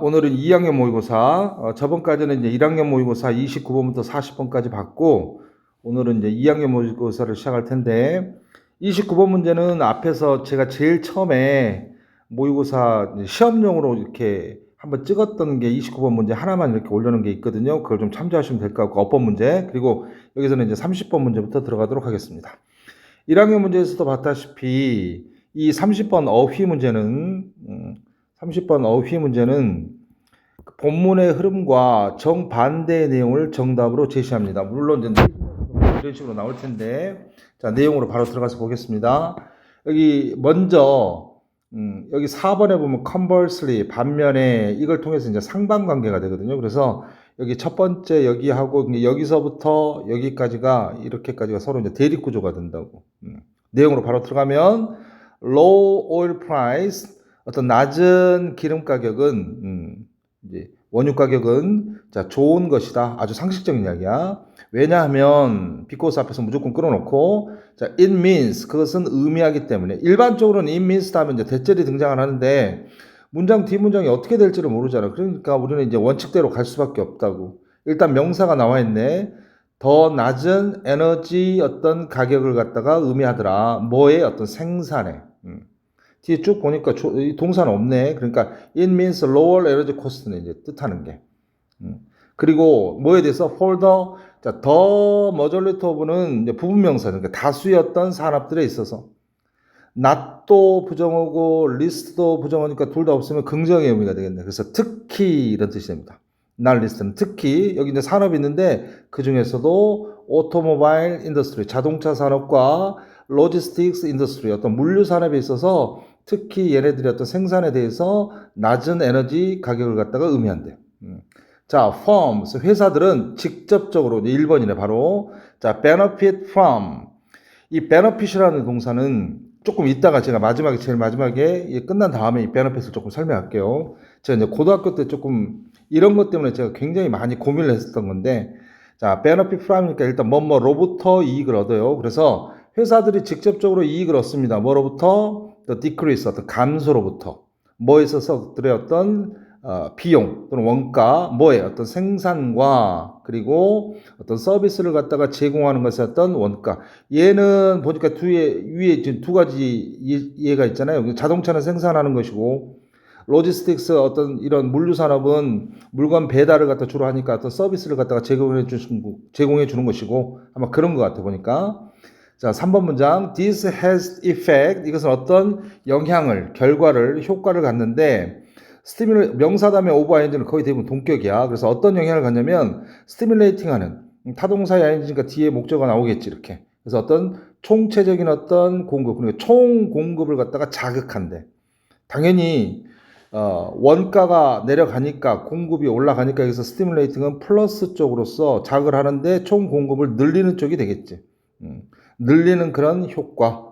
오늘은 2학년 모의고사, 저번까지는 이제 1학년 모의고사 29번부터 40번까지 봤고, 오늘은 이제 2학년 모의고사를 시작할 텐데, 29번 문제는 앞에서 제가 제일 처음에 모의고사 시험용으로 이렇게 한번 찍었던 게 29번 문제 하나만 이렇게 올려놓은 게 있거든요. 그걸 좀 참조하시면 될 것 같고, 어법 문제, 그리고 여기서는 이제 30번 문제부터 들어가도록 하겠습니다. 1학년 문제에서도 봤다시피, 이 30번 어휘 문제는, 30번 어휘 문제는 본문의 흐름과 정반대의 내용을 정답으로 제시합니다. 물론 이제 이런 식으로 나올 텐데, 자, 내용으로 바로 들어가서 보겠습니다. 여기 먼저 여기 4번에 보면 conversely, 반면에 이걸 통해서 이제 상반관계가 되거든요. 그래서 여기 첫 번째 여기하고 여기서부터 여기까지가 이렇게까지가 서로 이제 대립 구조가 된다고. 내용으로 바로 들어가면 low oil price, 어떤 낮은 기름 가격은 이제 원유 가격은 자 좋은 것이다. 아주 상식적인 이야기야. 왜냐하면 because 앞에서 무조건 끌어놓고 자 it means, 그것은 의미하기 때문에. 일반적으로는 it means 하면 이제 대절이 등장을 하는데 문장 뒷문장이 어떻게 될지를 모르잖아. 그러니까 우리는 이제 원칙대로 갈 수밖에 없다고. 일단 명사가 나와 있네. 더 낮은 에너지 어떤 가격을 갖다가 의미하더라. 뭐의 어떤 생산에. 뒤에 쭉 보니까 동사는 없네. 그러니까 it means lower energy cost는 이제 뜻하는 게. 그리고 뭐에 대해서 for the, 자, the majority of는 이제 부분명사, 그러니까 다수의 어떤 산업들에 있어서. not도 부정어고 list도 부정어니까 둘 다 없으면 긍정의 의미가 되겠네. 그래서 특히 이런 뜻이 됩니다. not list는 특히, 여기 이제 산업이 있는데 그 중에서도 automobile industry, 자동차 산업과 logistics industry, 어떤 물류 산업에 있어서 특히 얘네들이 어떤 생산에 대해서 낮은 에너지 가격을 갖다가 의미한대. 자, firms, 회사들은 직접적으로, 1번이네, 바로. 자, benefit from. 이 benefit이라는 동사는 조금 이따가 제가 마지막에, 제일 마지막에 끝난 다음에 이 benefit을 조금 설명할게요. 제가 이제 고등학교 때 조금 이런 것 때문에 제가 굉장히 많이 고민을 했었던 건데, 자, benefit from이니까 일단 뭐로부터 이익을 얻어요. 그래서 회사들이 직접적으로 이익을 얻습니다. 뭐로부터? the decrease, 어떤 감소로부터. 뭐에 있어서 들의 어떤 비용 또는 원가, 뭐에 어떤 생산과 그리고 어떤 서비스를 갖다가 제공하는 것의 어떤 원가. 얘는 보니까 위에 지금 두 가지 예가 있잖아요. 자동차는 생산하는 것이고, 로지스틱스 어떤 이런 물류 산업은 물건 배달을 갖다 주로 하니까 어떤 서비스를 갖다가 제공해 주는 것이고, 아마 그런 것 같아 보니까. 자, 3번 문장. This has effect. 이것은 어떤 영향을, 결과를, 효과를 갖는데, 명사 다음에 over ing는 거의 대부분 동격이야. 그래서 어떤 영향을 갖냐면, stimulating 하는, 타동사의 ing니까 뒤에 목적어가 나오겠지, 이렇게. 그래서 어떤 총체적인 어떤 공급, 그러니까 총 공급을 갖다가 자극한대. 당연히, 원가가 내려가니까, 공급이 올라가니까 여기서 stimulating은 플러스 쪽으로서 자극을 하는데 총 공급을 늘리는 쪽이 되겠지. 늘리는 그런 효과.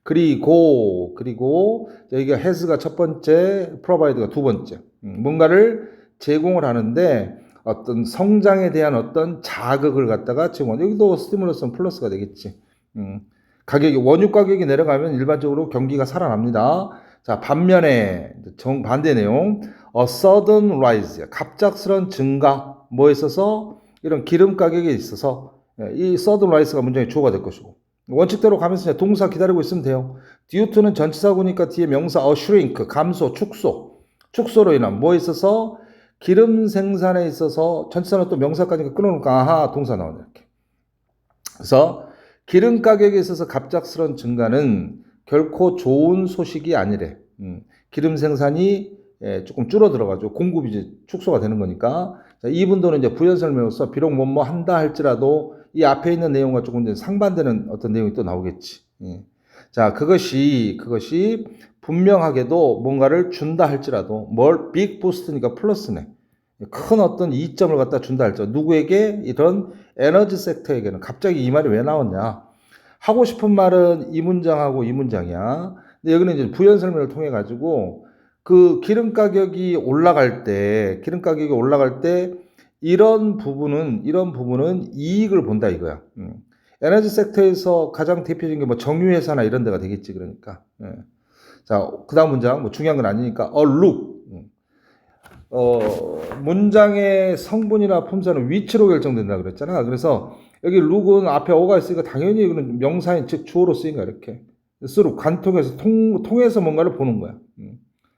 그리고 여기가 has가 첫 번째, provide가 두 번째. 뭔가를 제공을 하는데 어떤 성장에 대한 어떤 자극을 갖다가 제공. 여기도 스티뮬러스는 플러스가 되겠지. 원유 가격이 내려가면 일반적으로 경기가 살아납니다. 자, 반면에 정반대 내용. A sudden rise, 갑작스런 증가. 뭐에 있어서? 이런 기름 가격에 있어서 이 sudden rise가 문장의 주어가 될 것이고, 원칙대로 가면서 이제 동사 기다리고 있으면 돼요. due to는 전치사구니까 뒤에 명사 shrink, 감소, 축소로 인한 뭐에 있어서? 기름 생산에 있어서. 전치사는 또 명사까지 끊어놓으니까 아하, 동사 나오네, 이렇게. 그래서 기름 가격에 있어서 갑작스런 증가는 결코 좋은 소식이 아니래. 기름 생산이 조금 줄어들어가지고 공급이 이제 축소가 되는 거니까. 자, 이분도는 이제 부연 설명으로서 비록 뭐뭐 한다 할지라도 이 앞에 있는 내용과 조금 이제 상반되는 어떤 내용이 또 나오겠지. 자, 그것이 분명하게도 뭔가를 준다 할지라도, 빅 부스트니까 플러스네. 큰 어떤 이점을 갖다 준다 할지라도, 누구에게? 이런 에너지 섹터에게는. 갑자기 이 말이 왜 나왔냐? 하고 싶은 말은 이 문장하고 이 문장이야. 근데 여기는 이제 부연 설명을 통해 가지고 그 기름 가격이 올라갈 때 이런 부분은 이익을 본다 이거야. 에너지 섹터에서 가장 대표적인 게 뭐 정유회사나 이런 데가 되겠지, 그러니까. 자, 그 다음 문장, 뭐 중요한 건 아니니까, look. 문장의 성분이나 품사는 위치로 결정된다 그랬잖아. 그래서 여기 룩은 앞에 어가 있으니까 당연히 이거는 명사인 즉 주어로 쓰인 거야. 이렇게 스루 관통해서 통해서 뭔가를 보는 거야.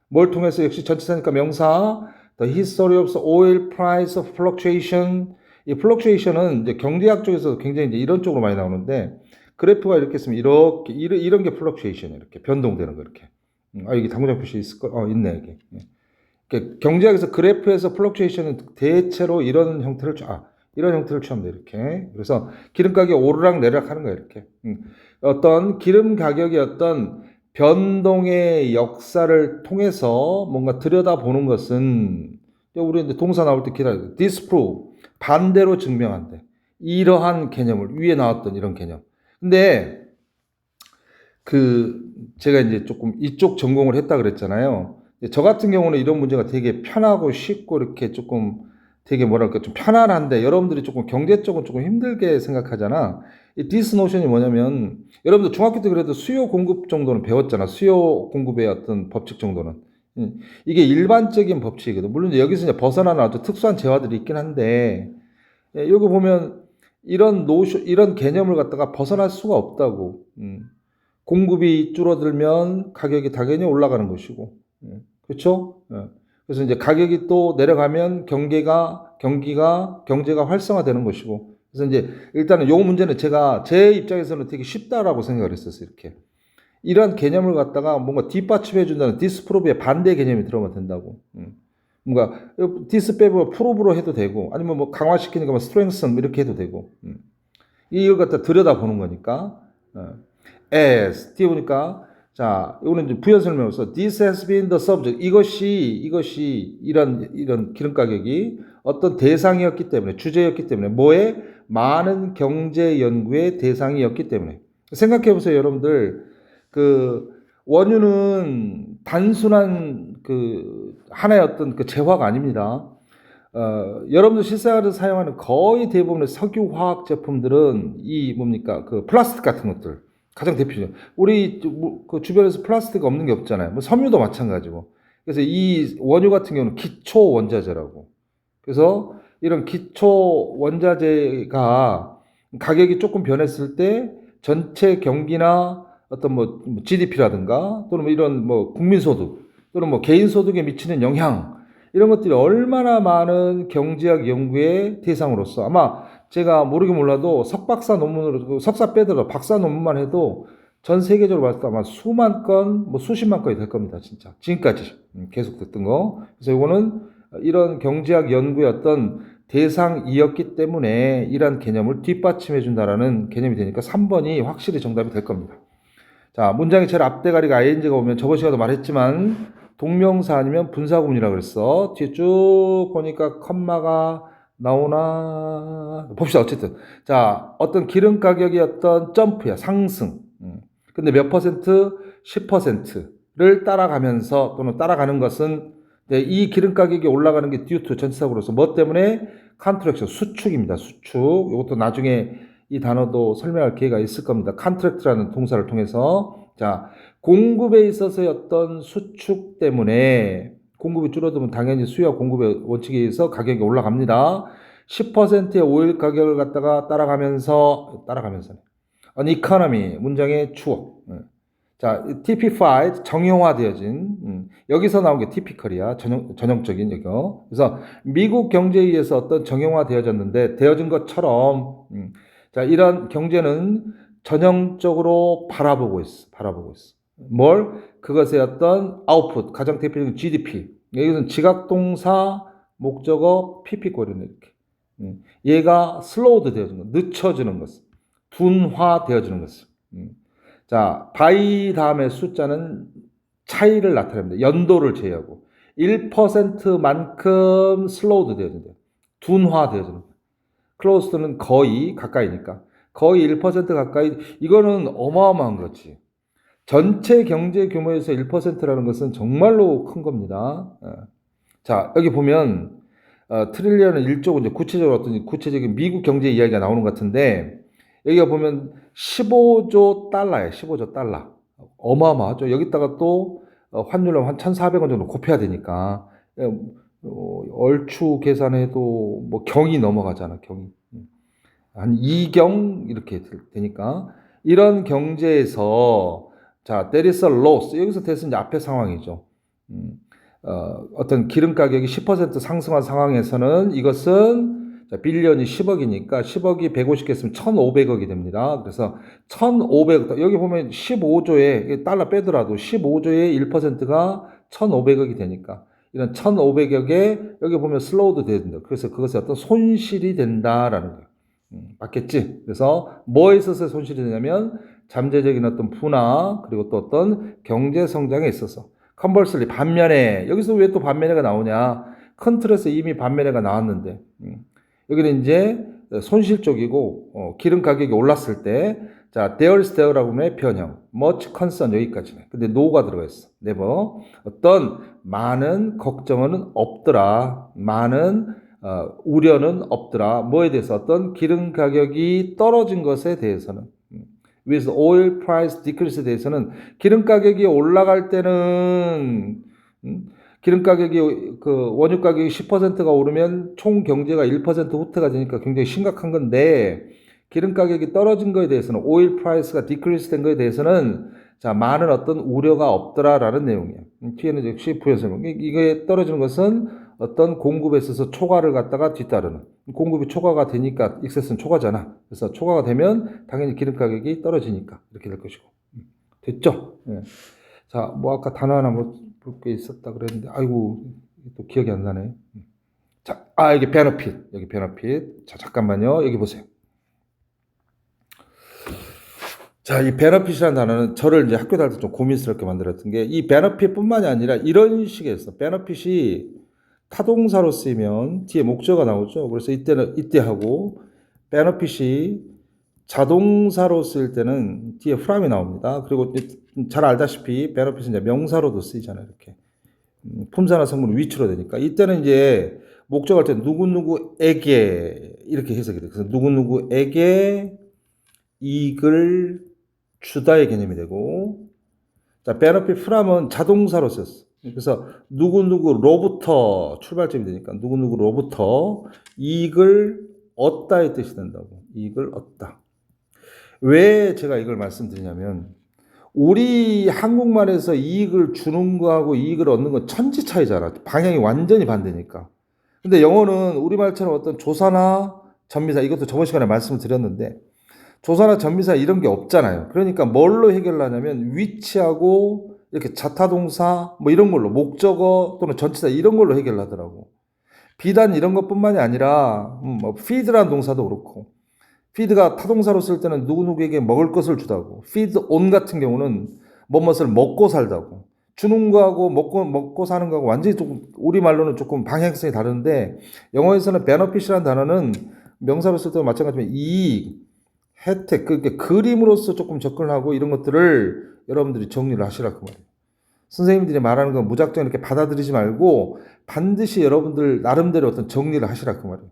뭘 통해서? 역시 전치사니까 명사. The history of oil price fluctuation. 이 fluctuation은 이제 경제학 쪽에서 굉장히 이제 이런 쪽으로 많이 나오는데, 그래프가 이렇게 있으면 이렇게 이런 게 fluctuation, 이렇게 변동되는 거 이렇게. 여기 당구장 표시 있을 거, 있네 여기. 그러니까 경제학에서 그래프에서 플럭추에이션은 대체로 이런 형태를 이런 형태를 취합니다. 이렇게. 그래서 기름 가격이 오르락 내리락 하는 거예요. 이렇게. 어떤 기름 가격의 어떤 변동의 역사를 통해서 뭔가 들여다보는 것은, 우리 이제 동사 나올 때 기다려. disprove, 반대로 증명한대. 이러한 개념을, 위에 나왔던 이런 개념. 근데 제가 이제 조금 이쪽 전공을 했다 그랬잖아요. 저 같은 경우는 이런 문제가 되게 편하고 쉽고 이렇게 조금 되게 뭐랄까 좀 편안한데, 여러분들이 조금 경제 쪽은 조금 힘들게 생각하잖아. 이 디스 노션이 뭐냐면, 여러분들 중학교 때 그래도 수요 공급 정도는 배웠잖아. 수요 공급의 어떤 법칙 정도는. 이게 일반적인 법칙이거든. 물론 여기서 이제 벗어나는 아주 특수한 재화들이 있긴 한데, 여기 보면 이런 개념을 갖다가 벗어날 수가 없다고. 공급이 줄어들면 가격이 당연히 올라가는 것이고, 그렇죠? 그래서 이제 가격이 또 내려가면 경제가 활성화되는 것이고, 그래서 이제 일단은 요 문제는 제가 제 입장에서는 되게 쉽다라고 생각을 했었어요. 이렇게 이런 개념을 갖다가 뭔가 뒷받침해 준다는 디스프로브의 반대 개념이 들어가면 된다고. 뭔가 디스 빼고 프로브로 해도 되고, 아니면 뭐 강화시키니까 뭐 스트렝슨 이렇게 해도 되고, 이걸 갖다 들여다 보는 거니까. as 띄우니까, 자, 이거는 이제 부연 설명으로서 this has been the subject, 이것이 이런 기름 가격이 어떤 대상이었기 때문에, 주제였기 때문에, 뭐에 많은 경제 연구의 대상이었기 때문에. 생각해 보세요, 여러분들. 원유는 단순한 하나의 어떤 재화가 아닙니다. 여러분들 실생활에서 사용하는 거의 대부분의 석유 화학 제품들은 뭡니까? 플라스틱 같은 것들. 가장 대표적인. 우리 주변에서 플라스틱 없는 게 없잖아요. 뭐 섬유도 마찬가지고. 그래서 이 원유 같은 경우는 기초 원자재라고. 그래서 이런 기초 원자재가 가격이 조금 변했을 때 전체 경기나 어떤 뭐 GDP라든가 또는 뭐 이런 뭐 국민소득 또는 뭐 개인소득에 미치는 영향, 이런 것들이 얼마나 많은 경제학 연구의 대상으로서, 아마 제가 모르긴 몰라도 석박사 논문으로, 석사 빼더라도 박사 논문만 해도 전 세계적으로 봤을 때 아마 수만 건, 뭐 수십만 건이 될 겁니다. 진짜. 지금까지 계속 됐던 거. 그래서 이거는 이런 경제학 연구의 어떤 대상이었기 때문에 이러한 개념을 뒷받침해 준다라는 개념이 되니까 3번이 확실히 정답이 될 겁니다. 자, 문장의 제일 앞대가리가 ing가 오면 저번 시간에도 말했지만 동명사 아니면 분사구문이라고 그랬어. 뒤에 쭉 보니까 컴마가 나오나 봅시다. 어쨌든 자, 어떤 기름 가격이 어떤 점프야, 상승. 근데 몇 퍼센트? 10%를 따라가면서, 또는 따라가는 것은 이 기름 가격이 올라가는 게 due to 전치사구로서 뭐 때문에? 컨트랙션, 수축입니다. 수축. 이것도 나중에 이 단어도 설명할 기회가 있을 겁니다. 컨트랙트라는 동사를 통해서. 자, 공급에 있어서의 어떤 수축 때문에 공급이 줄어들면 당연히 수요와 공급의 원칙에 의해서 가격이 올라갑니다. 10%의 오일 가격을 갖다가 따라가면서 an economy, 문장의 주어. 자, typified, 정형화되어진, 여기서 나온 게 typical이야. 전형적인 이거. 그래서 미국 경제에 의해서 어떤 정형화되어졌는데, 되어진 것처럼, 자, 이런 경제는 전형적으로 바라보고 있어. 뭘? 그것의 어떤 아웃풋, 가장 대표적인 GDP. 여기서는 지각동사, 목적어, PP꼴이네, 이렇게. 얘가 슬로우드 되어지는 것, 늦춰지는 것, 둔화되어지는 것. 자, by 다음에 숫자는 차이를 나타냅니다. 연도를 제외하고. 1%만큼 슬로우드 되어진다. 둔화되어지는 것. close는 거의, 가까이니까. 거의 1% 가까이. 이거는 어마어마한 거지. 전체 경제 규모에서 1%라는 것은 정말로 큰 겁니다. 자, 여기 보면 트릴리언은 1조, 이제 구체적으로 어떤 구체적인 미국 경제 이야기가 나오는 것 같은데, 여기가 보면 15조 달러예요. 15조 달러. 어마어마하죠. 여기다가 또 환율로 한 1,400원 정도 곱해야 되니까 얼추 계산해도 뭐 경이 넘어가잖아, 경이. 한 2경 이렇게 되니까 이런 경제에서 자, there is a loss. 여기서 대해서 이제 앞에 상황이죠. 어떤 기름 가격이 10% 상승한 상황에서는 이것은 자, 빌리언이 10억이니까 10억이 150개 쓰면 1,500억이 됩니다. 그래서 1,500억, 여기 보면 15조에, 달러 빼더라도 15조의 1%가 1,500억이 되니까 이런 1,500억에 여기 보면 슬로우도 된다. 그래서 그것이 어떤 손실이 된다라는 거예요. 맞겠지? 그래서 뭐에 있어서 손실이 되냐면 잠재적인 어떤 분화 그리고 또 어떤 경제 성장에 있어서 컨버스리 반면에 여기서 왜 또 반면에가 나오냐? 컨트롤에서 이미 반면에가 나왔는데 여기는 이제 손실 쪽이고 기름 가격이 올랐을 때 자, there's there라고 하면 변형, much concern 여기까지네. 근데 no가 들어가 있어. never. 어떤 많은 걱정은 없더라. 많은 우려는 없더라. 뭐에 대해서 어떤 기름 가격이 떨어진 것에 대해서는 with oil price decrease에 대해서는 기름 가격이 올라갈 때는 기름 가격이 그 원유 가격이 10%가 오르면 총 경제가 1% 후퇴가 되니까 굉장히 심각한 건데 기름 가격이 떨어진 거에 대해서는 오일 프라이스가 디크리스 된 거에 대해서는 자 많은 어떤 우려가 없더라라는 내용이에요. 뒤에는 역시 부연설명. 이게 떨어지는 것은 어떤 공급에 있어서 초과를 갖다가 뒤따르는 공급이 초과가 되니까 익세스는 초과잖아. 그래서 초과가 되면 당연히 기름 가격이 떨어지니까 이렇게 될 것이고 됐죠? 네. 자, 뭐 아까 단어 하나 뭐 볼 게 있었다 그랬는데 아이고 또 기억이 안 나네. 자, 이게 베너핏 여기 베너핏. 자 잠깐만요. 여기 보세요. 자, 이 베너핏이라는 단어는 저를 이제 학교 다닐 때 좀 고민스럽게 만들었던 게 이 베너핏뿐만이 아니라 이런 식이었어. 베너핏이 타동사로 쓰이면 뒤에 목적어가 나오죠. 그래서 이때는 이때 하고 베너핏이 자동사로 쓸 때는 뒤에 fram이 나옵니다. 그리고 잘 알다시피 베너핏은 이제 명사로도 쓰이잖아요. 이렇게 품사나 성분 위치로 되니까 이때는 이제 목적할 때 누구누구에게 이렇게 해석이 돼요. 그래서 누구누구에게 이익을 주다의 개념이 되고 자 benefit from은 자동사로 썼어. 그래서 누구누구로부터 출발점이 되니까 누구누구로부터 이익을 얻다의 뜻이 된다고. 이익을 얻다. 왜 제가 이걸 말씀드리냐면 우리 한국말에서 이익을 주는 거하고 이익을 얻는 건 천지 차이잖아. 방향이 완전히 반대니까. 근데 영어는 우리말처럼 어떤 조사나 전미사 이것도 저번 시간에 말씀을 드렸는데 조사나 전미사 이런 게 없잖아요. 그러니까 뭘로 해결하냐면 위치하고 이렇게 자타동사 뭐 이런 걸로 목적어 또는 전치사 이런 걸로 해결하더라고. 비단 이런 것뿐만이 아니라 뭐 feed라는 동사도 그렇고 feed가 타동사로 쓸 때는 누구누구에게 먹을 것을 주다고 feed on 같은 경우는 뭐뭇을 먹고 살다고 주는 거하고 먹고 사는 거하고 완전히 조금 우리말로는 조금 방향성이 다른데 영어에서는 benefit이라는 단어는 명사로 쓸 때도 마찬가지지만 이익 혜택, 그러니까 그림으로서 조금 접근하고 이런 것들을 여러분들이 정리를 하시라 그 말이에요. 선생님들이 말하는 건 무작정 이렇게 받아들이지 말고 반드시 여러분들 나름대로 어떤 정리를 하시라 그 말이에요.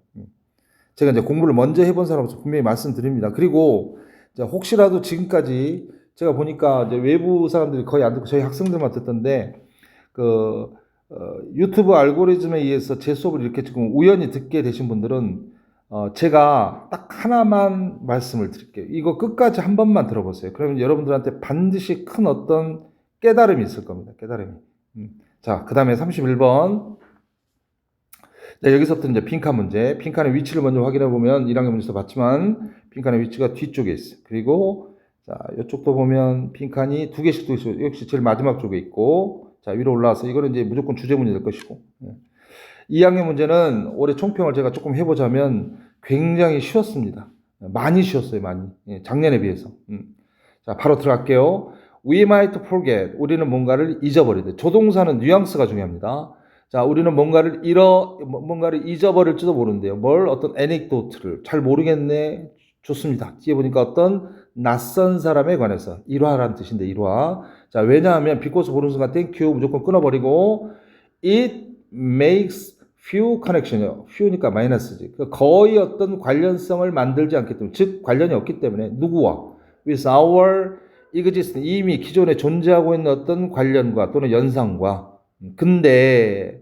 제가 이제 공부를 먼저 해본 사람으로서 분명히 말씀드립니다. 그리고 혹시라도 지금까지 제가 보니까 이제 외부 사람들이 거의 안 듣고 저희 학생들만 듣던데 유튜브 알고리즘에 의해서 제 수업을 이렇게 지금 우연히 듣게 되신 분들은 제가 딱 하나만 말씀을 드릴게요. 이거 끝까지 한 번만 들어보세요. 그러면 여러분들한테 반드시 큰 어떤 깨달음이 있을 겁니다. 깨달음이. 자, 그 다음에 31번. 자, 여기서부터 이제 빈칸 문제. 빈칸의 위치를 먼저 확인해 보면 1학년 문제에서 봤지만 빈칸의 위치가 뒤쪽에 있어요. 그리고 자, 이쪽도 보면 빈칸이 두 개씩 또 있어요. 역시 제일 마지막 쪽에 있고 자, 위로 올라와서 이거는 이제 무조건 주제 문제 될 것이고 2학년 문제는 올해 총평을 제가 조금 해보자면 굉장히 쉬웠습니다. 많이 쉬웠어요, 많이. 작년에 비해서. 자, 바로 들어갈게요. We might forget. 우리는 뭔가를 잊어버리듯. 조동사는 뉘앙스가 중요합니다. 자, 우리는 뭔가를 잊어버릴지도 모르는데요. 뭘? 어떤 anecdote를. 잘 모르겠네. 좋습니다. 뒤에 보니까 어떤 낯선 사람에 관해서. 일화라는 뜻인데, 일화. 자, 왜냐하면 because 보는 순간 thank you 무조건 끊어버리고 it makes few connection이요. few니까 마이너스지. 거의 어떤 관련성을 만들지 않기 때문에, 즉 관련이 없기 때문에 누구와 with our existing 이미 기존에 존재하고 있는 어떤 관련과 또는 연상과 근데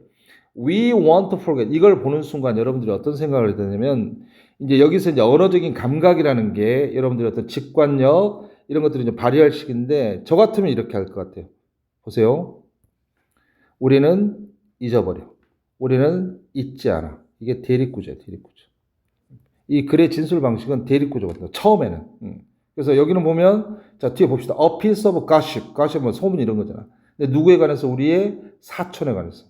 We want to forget. 이걸 보는 순간 여러분들이 어떤 생각을 해야 되냐면, 이제 여기서 이제 언어적인 감각이라는 게 여러분들이 어떤 직관력, 이런 것들을 이제 발휘할 시기인데, 저 같으면 이렇게 할 것 같아요. 보세요. 우리는 잊어버려. 우리는 잊지 않아. 이게 대립구조예요, 대립구조. 이 글의 진술 방식은 대립구조거든요. 처음에는. 그래서 여기는 보면, 자, 뒤에 봅시다. A piece of gossip. gossip은 소문 이런 거잖아. 근데 누구에 관해서? 우리의 사촌에 관해서.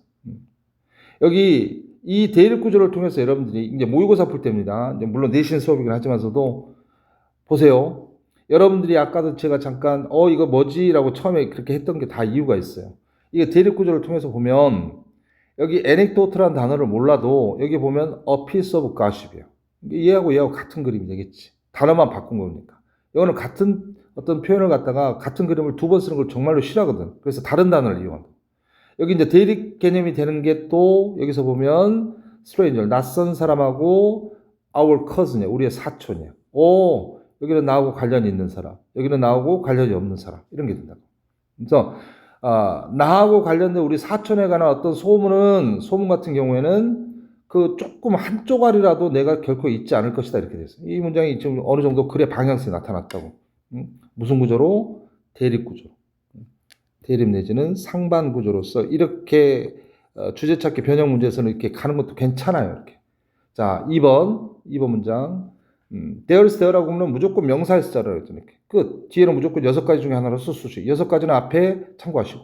여기 이 대립구조를 통해서 여러분들이 이제 모의고사 풀 때입니다. 이제 물론 내신 수업이긴 하지만서도 보세요. 여러분들이 아까도 제가 잠깐 이거 뭐지라고 처음에 그렇게 했던 게 다 이유가 있어요. 이게 대립구조를 통해서 보면 여기 anecdote라는 단어를 몰라도 여기 보면 a piece of gossip이에요. 얘하고 같은 그림이 되겠지. 단어만 바꾼 거니까. 이거는 같은 어떤 표현을 갖다가 같은 그림을 두 번 쓰는 걸 정말로 싫어하거든. 그래서 다른 단어를 이용한다. 여기 이제 대립 개념이 되는 게 또 여기서 보면 stranger, 낯선 사람하고 our cousin이야. 우리의 사촌이야. 여기는 나하고 관련이 있는 사람. 여기는 나하고 관련이 없는 사람. 이런 게 된다고. 그래서 나하고 관련된 우리 사촌에 관한 어떤 소문 같은 경우에는 그 조금 한 쪼가리라도 내가 결코 잊지 않을 것이다. 이렇게 됐어요. 이 문장이 지금 어느 정도 글의 방향성이 나타났다고. 무슨 구조로? 대립 구조. 대립 내지는 상반 구조로서 이렇게 주제 찾기 변형 문제에서는 이렇게 가는 것도 괜찮아요. 이렇게. 자, 2번 문장. there's there라고 하면 무조건 명사에서 자라요. 이렇게. 끝. 뒤에는 무조건 6가지 중에 하나로 쓸수있어요. 6가지는 앞에 참고하시고.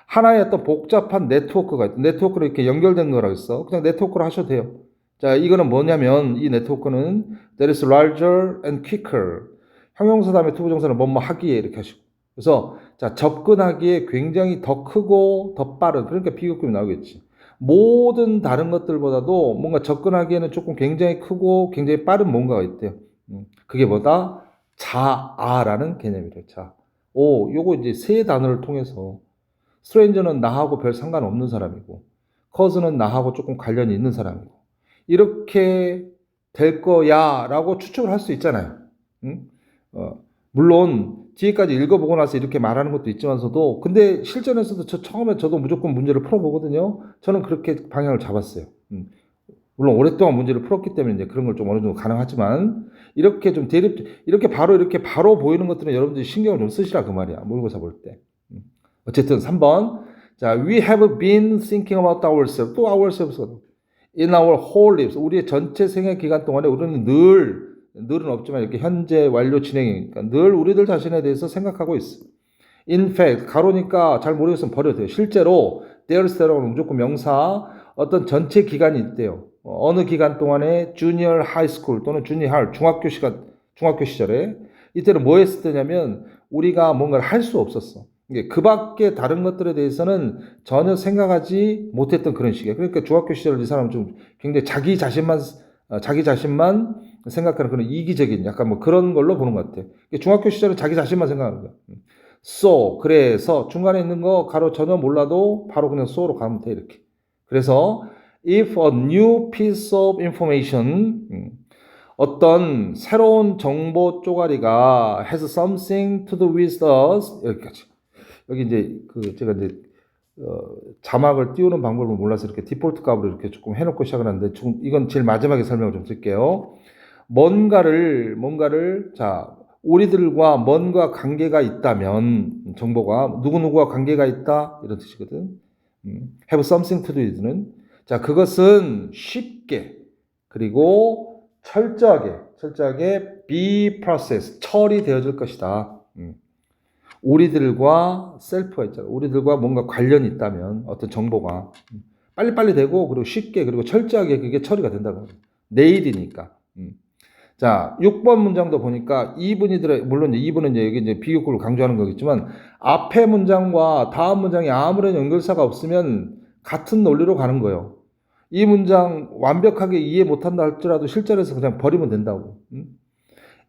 하나의 어떤 복잡한 네트워크가 있다. 네트워크로 이렇게 연결된 거라고 했어. 그냥 네트워크로 하셔도 돼요. 자, 이거는 뭐냐면 이 네트워크는 that is larger and quicker. 형용사 다음에 투부정사는 뭐뭐 하기에 이렇게 하시고. 그래서 자, 접근하기에 굉장히 더 크고 더 빠른, 그러니까 비교급이 나오겠지. 모든 다른 것들보다도 뭔가 접근하기에는 조금 굉장히 크고 굉장히 빠른 뭔가가 있대요. 그게 뭐다? 자아라는 개념이래요. 자. 요거 이제 세 단어를 통해서 스트레인저는 나하고 별 상관없는 사람이고 커즈는 나하고 조금 관련이 있는 사람이고 이렇게 될 거야 라고 추측을 할 수 있잖아요. 물론 뒤에까지 읽어보고 나서 이렇게 말하는 것도 있지만서도 근데 실전에서도 처음에 저도 무조건 문제를 풀어보거든요. 저는 그렇게 방향을 잡았어요. 물론 오랫동안 문제를 풀었기 때문에 이제 그런 걸 좀 어느 정도 가능하지만 이렇게 좀 이렇게 바로 보이는 것들은 여러분들이 신경을 좀 쓰시라 그 말이야. 모의고사 볼 때. 어쨌든 3번. 자, we have been thinking about ourselves. 또 ourselves. In our whole lives. 우리의 전체 생애 기간 동안에 우리는 늘은 없지만 이렇게 현재 완료 진행이니까 늘 우리들 자신에 대해서 생각하고 있어. In fact, 가로니까 잘 모르겠으면 버려도 돼요. 실제로 there's there라고 하면 무조건 명사 어떤 전체 기간이 있대요. 어느 기간 동안에 junior high school 또는 junior high 중학교 시절에 이때는 뭐 했을 때냐면 우리가 뭔가를 할 수 없었어. 그 밖에 다른 것들에 대해서는 전혀 생각하지 못했던 그런 시기야. 그러니까 중학교 시절 이 사람은 좀 굉장히 자기 자신만 생각하는 그런 이기적인 약간 뭐 그런 걸로 보는 것 같아. 중학교 시절은 자기 자신만 생각하는 거야. So, 그래서 중간에 있는 거 가로 전혀 몰라도 바로 그냥 so로 가면 돼 이렇게. 그래서 if a new piece of information 어떤 새로운 정보 쪼가리가 has something to do with us 여기까지. 여기 이제 제가 이제 자막을 띄우는 방법을 몰라서 이렇게 디폴트 값으로 이렇게 조금 해놓고 시작을 하는데 이건 제일 마지막에 설명을 좀 드릴게요. 뭔가를 자 우리들과 뭔가 관계가 있다면 정보가 누구누구와 관계가 있다 이런 뜻이거든. have something to do with는 자 그것은 쉽게 그리고 철저하게 be processed 처리되어질 것이다. 우리들과 셀프가 있잖아. 우리들과 뭔가 관련이 있다면 어떤 정보가 빨리빨리 되고 그리고 쉽게 그리고 철저하게 그게 처리가 된다고. 내일이니까. 자, 6번 문장도 보니까 물론 2분은 여기 이제 비교급을 강조하는 거겠지만 앞에 문장과 다음 문장이 아무런 연결사가 없으면 같은 논리로 가는 거예요. 이 문장 완벽하게 이해 못한다 할지라도 실전에서 그냥 버리면 된다고.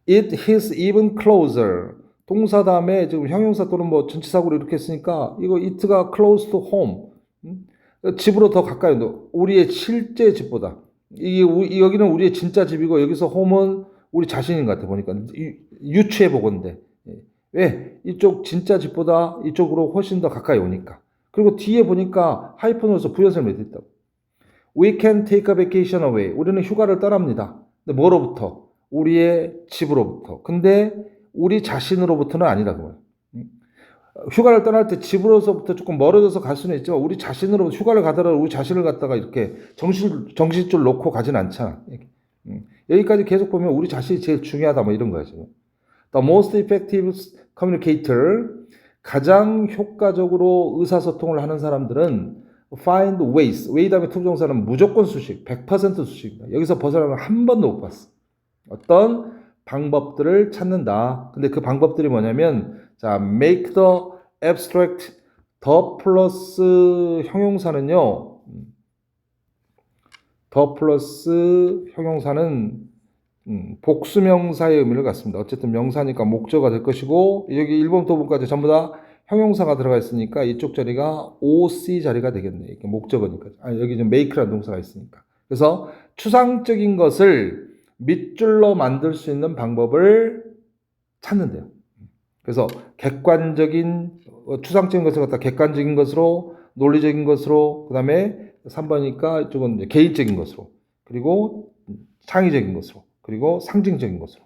It is even closer. 동사 다음에 지금 형용사 또는 뭐 전치사구로 이렇게 했으니까 이거 it가 close to home. 집으로 더 가까이 우리의 실제 집보다. 여기는 우리의 진짜 집이고 여기서 home은 우리 자신인 것 같아 보니까 유추해 보건데 왜 이쪽 진짜 집보다 이쪽으로 훨씬 더 가까이 오니까 그리고 뒤에 보니까 하이픈으로서 부연설명이 돼 있다고. We can take a vacation away. 우리는 휴가를 떠납니다. 근데 뭐로부터? 우리의 집으로부터. 근데 우리 자신으로부터는 아니다. 그 말이야. 휴가를 떠날 때 집으로서부터 조금 멀어져서 갈 수는 있지만 우리 자신으로부터 휴가를 가더라도 우리 자신을 갖다가 이렇게 정신줄 놓고 가진 않잖아. 여기까지 계속 보면 우리 자신이 제일 중요하다 뭐 이런 거야 지금. The most effective communicator, 가장 효과적으로 의사소통을 하는 사람들은 find ways. way 다음에 투부정사는 무조건 수식, 100% 수식입니다. 여기서 벗어나면 한 번도 못 봤어. 어떤 방법들을 찾는다. 근데 그 방법들이 뭐냐면, 자, make the abstract 더 플러스 형용사는요. 더 플러스 형용사는 복수명사의 의미를 갖습니다. 어쨌든 명사니까 목적어가 될 것이고, 여기 1번 부분까지 전부 다 형용사가 들어가 있으니까 이쪽 자리가 OC 자리가 되겠네. 이렇게 목적어니까. 여기 좀 make라는 동사가 있으니까. 그래서 추상적인 것을 밑줄로 만들 수 있는 방법을 찾는데요. 그래서 객관적인, 추상적인 것을 갖다 객관적인 것으로, 논리적인 것으로, 그 다음에 3번이니까 이쪽은 개인적인 것으로, 그리고 창의적인 것으로, 그리고 상징적인 것으로.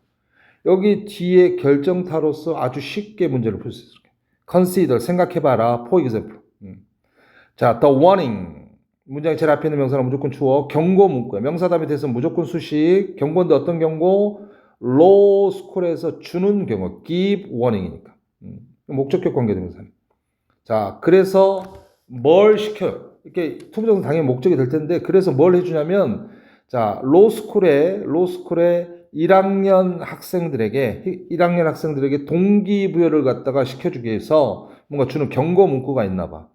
여기 뒤에 결정타로서 아주 쉽게 문제를 풀 수 있어요. Consider, 생각해봐라. For example. 자, the warning. 문장의 제일 앞에 있는 명사는 무조건 주어. 경고 문구야. 명사 다음에 대해서 무조건 수식. 경고인데 어떤 경고? law school에서 주는 경고. give warning이니까. 목적격 관계대명사. 자, 그래서 뭘 시켜요? 이렇게 투부정사 당연히 목적이 될 텐데, 그래서 뭘 해주냐면, 자, law school에 1학년 학생들에게 동기부여를 갖다가 시켜주기 위해서 뭔가 주는 경고 문구가 있나 봐.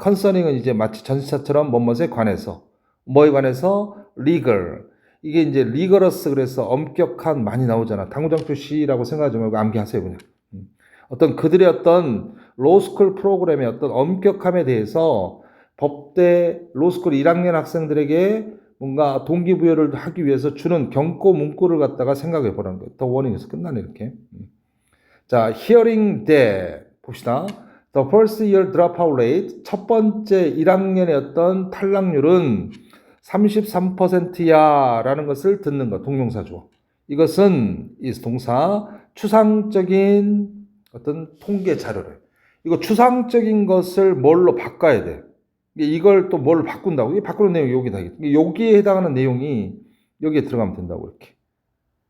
concerning은 이제 마치 전치사처럼 뭐뭐에 관해서, 뭐에 관해서 legal. 이게 이제 rigorous 그래서 엄격한 많이 나오잖아. 당구장 표시라고 생각하지 말고 암기하세요 그냥. 어떤 그들의 어떤 로스쿨 프로그램의 어떤 엄격함에 대해서 법대 로스쿨 1학년 학생들에게 뭔가 동기부여를 하기 위해서 주는 경고 문구를 갖다가 생각해 보라는 거예요. The warning에서 끝나네 이렇게. 자, hearing that 봅시다. The first year dropout rate, 첫 번째 1학년의 어떤 탈락률은 33%야 라는 것을 듣는 것, 동명사 주어. 이것은 is 동사, 추상적인 어떤 통계 자료를. 이거 추상적인 것을 뭘로 바꿔야 돼. 이걸 또 뭘 바꾼다고? 이 바꾸는 내용이 여기다. 여기에 해당하는 내용이 여기에 들어가면 된다고 이렇게.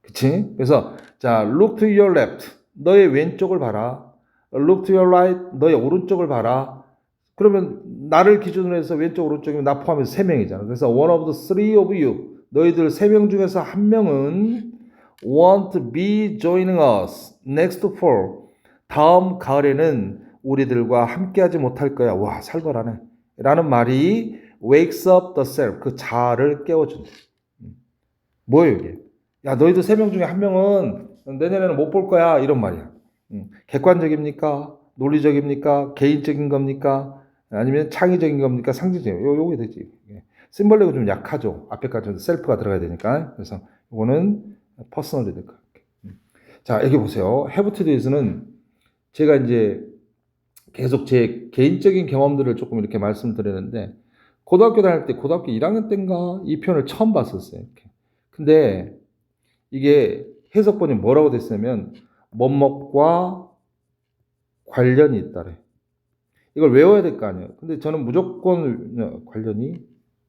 그치? 그래서 자, look to your left. 너의 왼쪽을 봐라. Look to your right. 너의 오른쪽을 봐라. 그러면 나를 기준으로 해서 왼쪽 오른쪽이면 나 포함해서 3명이잖아. 그래서 one of the three of you. 너희들 3명 중에서 한 명은 want to be joining us next fall. 다음 가을에는 우리들과 함께하지 못할 거야. 와, 살벌하네. 라는 말이 wakes up the self, 그 자아를 깨워준다. 뭐예요 이게? 야, 너희들 3명 중에 한 명은 내년에는 못 볼 거야. 이런 말이야. 객관적입니까? 논리적입니까? 개인적인 겁니까? 아니면 창의적인 겁니까? 상징적인 겁니까? 요게 되지. 심벌레가 좀 약하죠. 앞에까지 셀프가 들어가야 되니까. 그래서 이거는 퍼스널이 될 거예요. 자, 여기 보세요. have to do에서는 제가 이제 계속 제 개인적인 경험들을 조금 이렇게 말씀드리는데, 고등학교 다닐 때, 고등학교 1학년 때인가 이 표현을 처음 봤었어요. 이렇게. 근데 이게 해석본이 뭐라고 됐냐면, 뭐뭐과 관련이 있다래. 이걸 외워야 될 거 아니에요. 근데 저는 무조건 관련이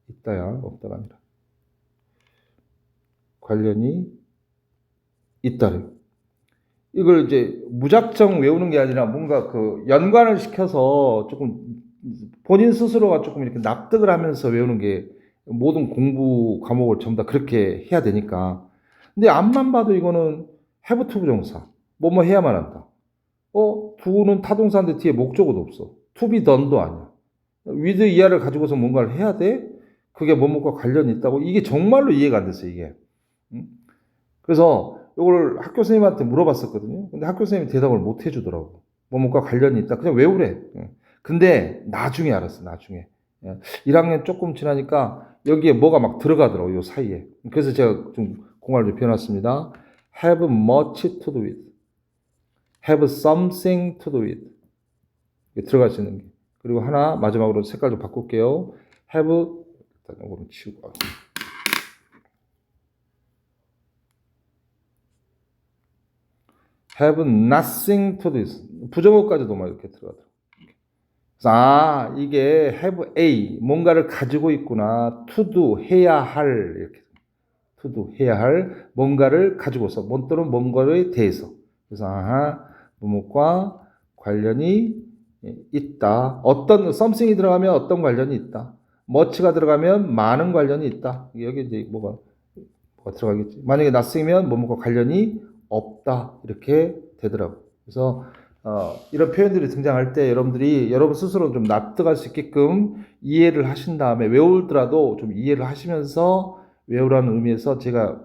있다야, 없다가 아니라. 관련이 있다래. 이걸 이제 무작정 외우는 게 아니라 뭔가 그 연관을 시켜서 조금 본인 스스로가 조금 이렇게 납득을 하면서 외우는 게 모든 공부 과목을 전부 다 그렇게 해야 되니까. 근데 앞만 봐도 이거는 have to 부정사. 뭐뭐 해야만 한다. do는 타동사인데 뒤에 목적어도 없어. to be done도 아니야. with 이하를 가지고서 뭔가를 해야 돼? 그게 뭐뭐과 관련이 있다고? 이게 정말로 이해가 안 됐어요, 이게. 그래서 이걸 학교 선생님한테 물어봤었거든요. 근데 학교 선생님이 대답을 못 해주더라고. 뭐뭐과 관련이 있다. 그냥 외우래. 근데 나중에 알았어, 나중에. 1학년 조금 지나니까 여기에 뭐가 막 들어가더라고, 요 사이에. 그래서 제가 좀 공화를 펴놨습니다. have much to do with. have something to do with. 들어갈 수 있는 게. 그리고 하나 마지막으로 색깔 좀 바꿀게요. have, 일단 이거는 치우고. have nothing to do. 부정어까지도 막 이렇게 들어가더라고요. 아, 이게 have a, 뭔가를 가지고 있구나. to do, 해야 할, 이렇게. to do, 해야 할, 뭔가를 가지고서, 또는 뭔가에 대해서. 그래서, 아하, 뭐뭐과 관련이 있다. 어떤, something이 들어가면 어떤 관련이 있다. much가 들어가면 많은 관련이 있다. 여기 이제 뭐가 들어가겠지. 만약에 nothing이면 뭐뭐과 관련이 없다. 이렇게 되더라고요. 그래서, 이런 표현들이 등장할 때 여러분들이 여러분 스스로 좀 납득할 수 있게끔 이해를 하신 다음에 외울더라도 좀 이해를 하시면서 외우라는 의미에서 제가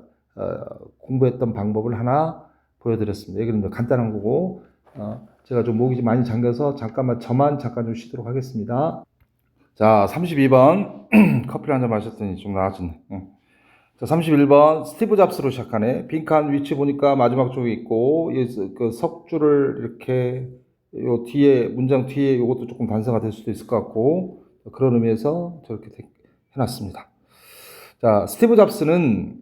공부했던 방법을 하나 보여드렸습니다. 여기는 간단한 거고 제가 좀 목이 많이 잠겨서 잠깐 좀 쉬도록 하겠습니다. 자, 32번 커피를 한잔 마셨더니 좀 나아졌네. 자, 31번 스티브 잡스로 시작하네. 빈칸 위치 보니까 마지막 쪽에 있고 그 석줄을 이렇게 요 뒤에 문장 뒤에 요것도 조금 단서가 될 수도 있을 것 같고 그런 의미에서 저렇게 해놨습니다. 자, 스티브 잡스는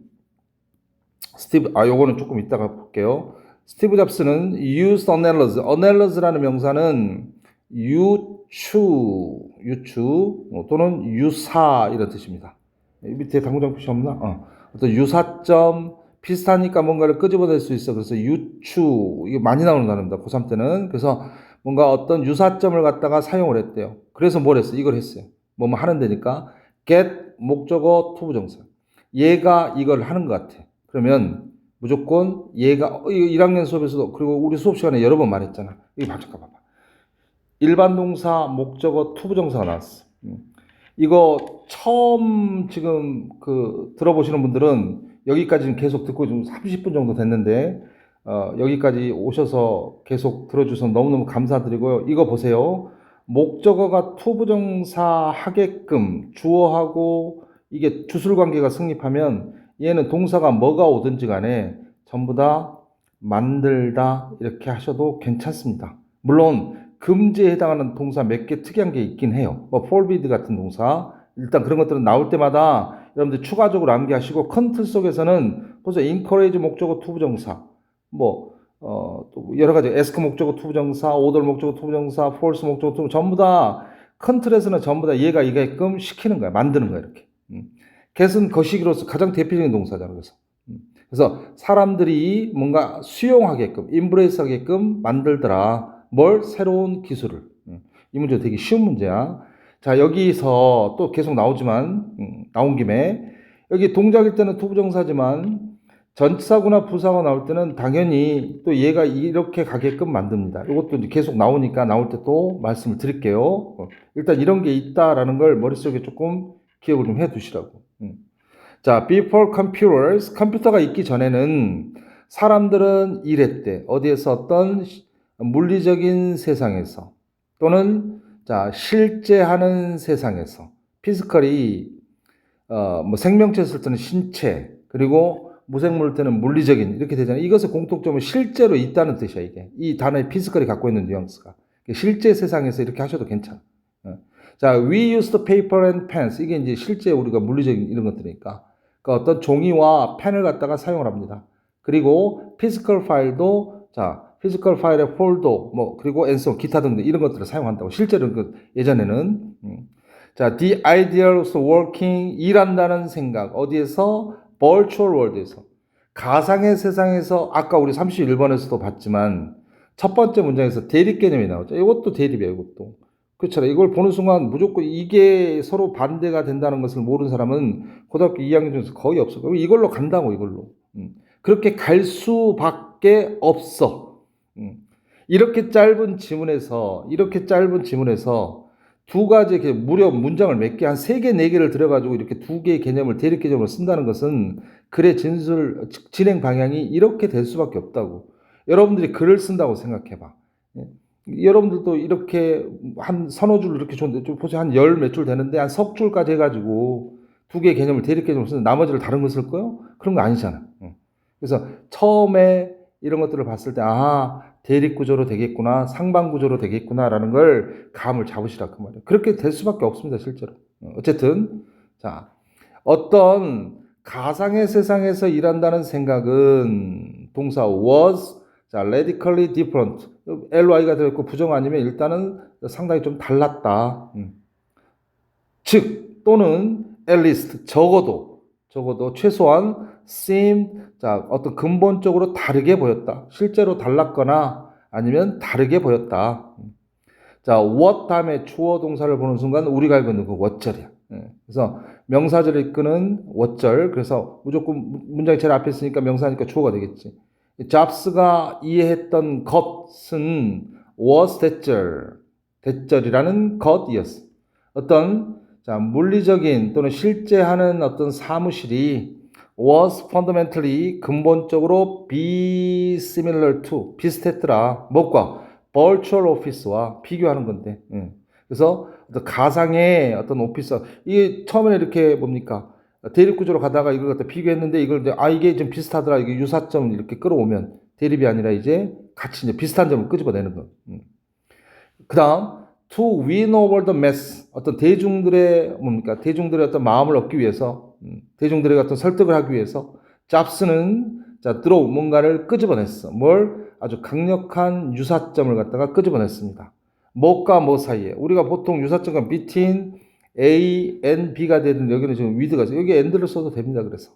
요거는 조금 이따가 볼게요. 스티브 잡스는 used analyze라는 명사는 유추 또는 유사 이런 뜻입니다. 밑에 당구장 표시 없나? 어떤 유사점 비슷하니까 뭔가를 끄집어낼 수 있어. 그래서 유추 이게 많이 나오는 단어입니다. 고3 때는. 그래서 뭔가 어떤 유사점을 갖다가 사용을 했대요. 그래서 뭘 했어? 이걸 했어요. 뭐뭐 하는 데니까 get 목적어 투부정사. 얘가 이걸 하는 것 같아. 그러면 무조건 얘가 1학년 수업에서도 그리고 우리 수업 시간에 여러 번 말했잖아. 이거 잠깐 봐봐. 일반 동사 목적어 투부정사가 나왔어. 이거 처음 지금 들어보시는 분들은 여기까지는 계속 듣고 좀 30분 정도 됐는데 여기까지 오셔서 계속 들어주셔서 너무너무 감사드리고요. 이거 보세요. 목적어가 투부정사 하게끔 주어하고 이게 주술관계가 성립하면 얘는 동사가 뭐가 오든지 간에 전부 다 만들다 이렇게 하셔도 괜찮습니다. 물론 금지에 해당하는 동사 몇 개 특이한 게 있긴 해요. forbid 같은 동사 일단 그런 것들은 나올 때마다 여러분들 추가적으로 암기하시고 큰 틀 속에서는 보세요. encourage 목적어 투부정사 또 여러 가지 ask 목적어 투부정사, order 목적어 투부정사, force 목적어 투부정사 전부 다 큰 틀에서는 전부 다 얘가 이게끔 시키는 거야. 만드는 거야 이렇게. get은 거시기로서 가장 대표적인 동사잖아. 그래서 사람들이 뭔가 수용하게끔 embrace하게끔 만들더라. 뭘? 새로운 기술을. 이 문제 되게 쉬운 문제야. 자, 여기서 또 계속 나오지만 나온 김에 여기 동작일 때는 투부정사지만 전치사구나 부사가 나올 때는 당연히 또 얘가 이렇게 가게끔 만듭니다. 이것도 이제 계속 나오니까 나올 때 또 말씀을 드릴게요. 일단 이런 게 있다라는 걸 머릿속에 조금 기억을 좀 해 두시라고. 자, before computers, 컴퓨터가 있기 전에는 사람들은 일했대. 어디에서? 어떤 물리적인 세상에서 또는 자, 실제 하는 세상에서 피지컬이 생명체 쓸 때는 신체 그리고 무생물 때는 물리적인 이렇게 되잖아요. 이것의 공통점은 실제로 있다는 뜻이야. 이게 이 단어의 피지컬이 갖고 있는 뉘앙스가 실제 세상에서 이렇게 하셔도 괜찮아. 자, we used paper and pens. 이게 이제 실제 우리가 물리적인 이런 것들이니까 그러니까 어떤 종이와 펜을 갖다가 사용을 합니다. 그리고 physical file도 자, physical file의 폴더 그리고 and so 기타 등등 이런 것들을 사용한다고. 실제로는 예전에는 자, the ideal of working 일한다는 생각 어디에서? virtual world에서 가상의 세상에서 아까 우리 31번에서도 봤지만 첫 번째 문장에서 대립 개념이 나오죠. 이것도 대립이에요. 이것도. 그렇잖아. 이걸 보는 순간 무조건 이게 서로 반대가 된다는 것을 모르는 사람은 고등학교 2학년 중에서 거의 없어. 이걸로 간다고 이걸로. 그렇게 갈 수밖에 없어. 이렇게 짧은 지문에서 두 가지 무려 문장을 몇 개, 한 3개, 4개를 들어가지고 이렇게 두 개의 개념을 대립 개념으로 쓴다는 것은 글의 진행 방향이 이렇게 될 수밖에 없다고. 여러분들이 글을 쓴다고 생각해봐. 여러분들도 이렇게 한 서너 줄 이렇게 줬는데 좀 보세요. 한 열 몇 줄 되는데 한 석 줄까지 해가지고 두 개의 개념을 대립 개념으로 쓰는데 나머지를 다른 거 쓸 거요? 그런 거 아니잖아. 그래서 처음에 이런 것들을 봤을 때 대립 구조로 되겠구나, 상반 구조로 되겠구나라는 걸 감을 잡으시라 그 말이에요. 그렇게 될 수밖에 없습니다, 실제로. 어쨌든 자, 어떤 가상의 세상에서 일한다는 생각은 동사 was, 자, radically different, ly가 되었고 부정 아니면 일단은 상당히 좀 달랐다. 즉 또는 at least 적어도 최소한 seemed, 자, 어떤 근본적으로 다르게 보였다. 실제로 달랐거나 아니면 다르게 보였다. 자, what 다음에 주어 동사를 보는 순간 우리가 알고 있는 그 what절이야. 그래서 명사절을 이끄는 what절. 그래서 무조건 문장이 제일 앞에 있으니까 명사니까 주어가 되겠지. 잡스가 이해했던 것은 was 대절이라는 것이었어. 어떤 자, 물리적인 또는 실제 하는 어떤 사무실이 was fundamentally 근본적으로 be similar to 비슷했더라. 뭐과? virtual office와 비교하는 건데. 그래서 어떤 가상의 어떤 오피스, 이게 처음에 이렇게 뭡니까? 대립 구조로 가다가 이걸 갖다 비교했는데 이걸 이제 이게 좀 비슷하더라. 이게 유사점 이렇게 끌어오면 대립이 아니라 이제 같이 이제 비슷한 점을 끄집어내는 거. 그다음 to win over the mass, 어떤 대중들의 어떤 마음을 얻기 위해서, 대중들의 어떤 설득을 하기 위해서 잡스는 자 draw 뭔가를 끄집어냈어. 뭘? 아주 강력한 유사점을 갖다가 끄집어냈습니다. 뭐과 뭐 사이에 우리가 보통 유사점과 between A and B가 되는 여기는 지금 with가 있어요. 여기 and를 써도 됩니다. 그래서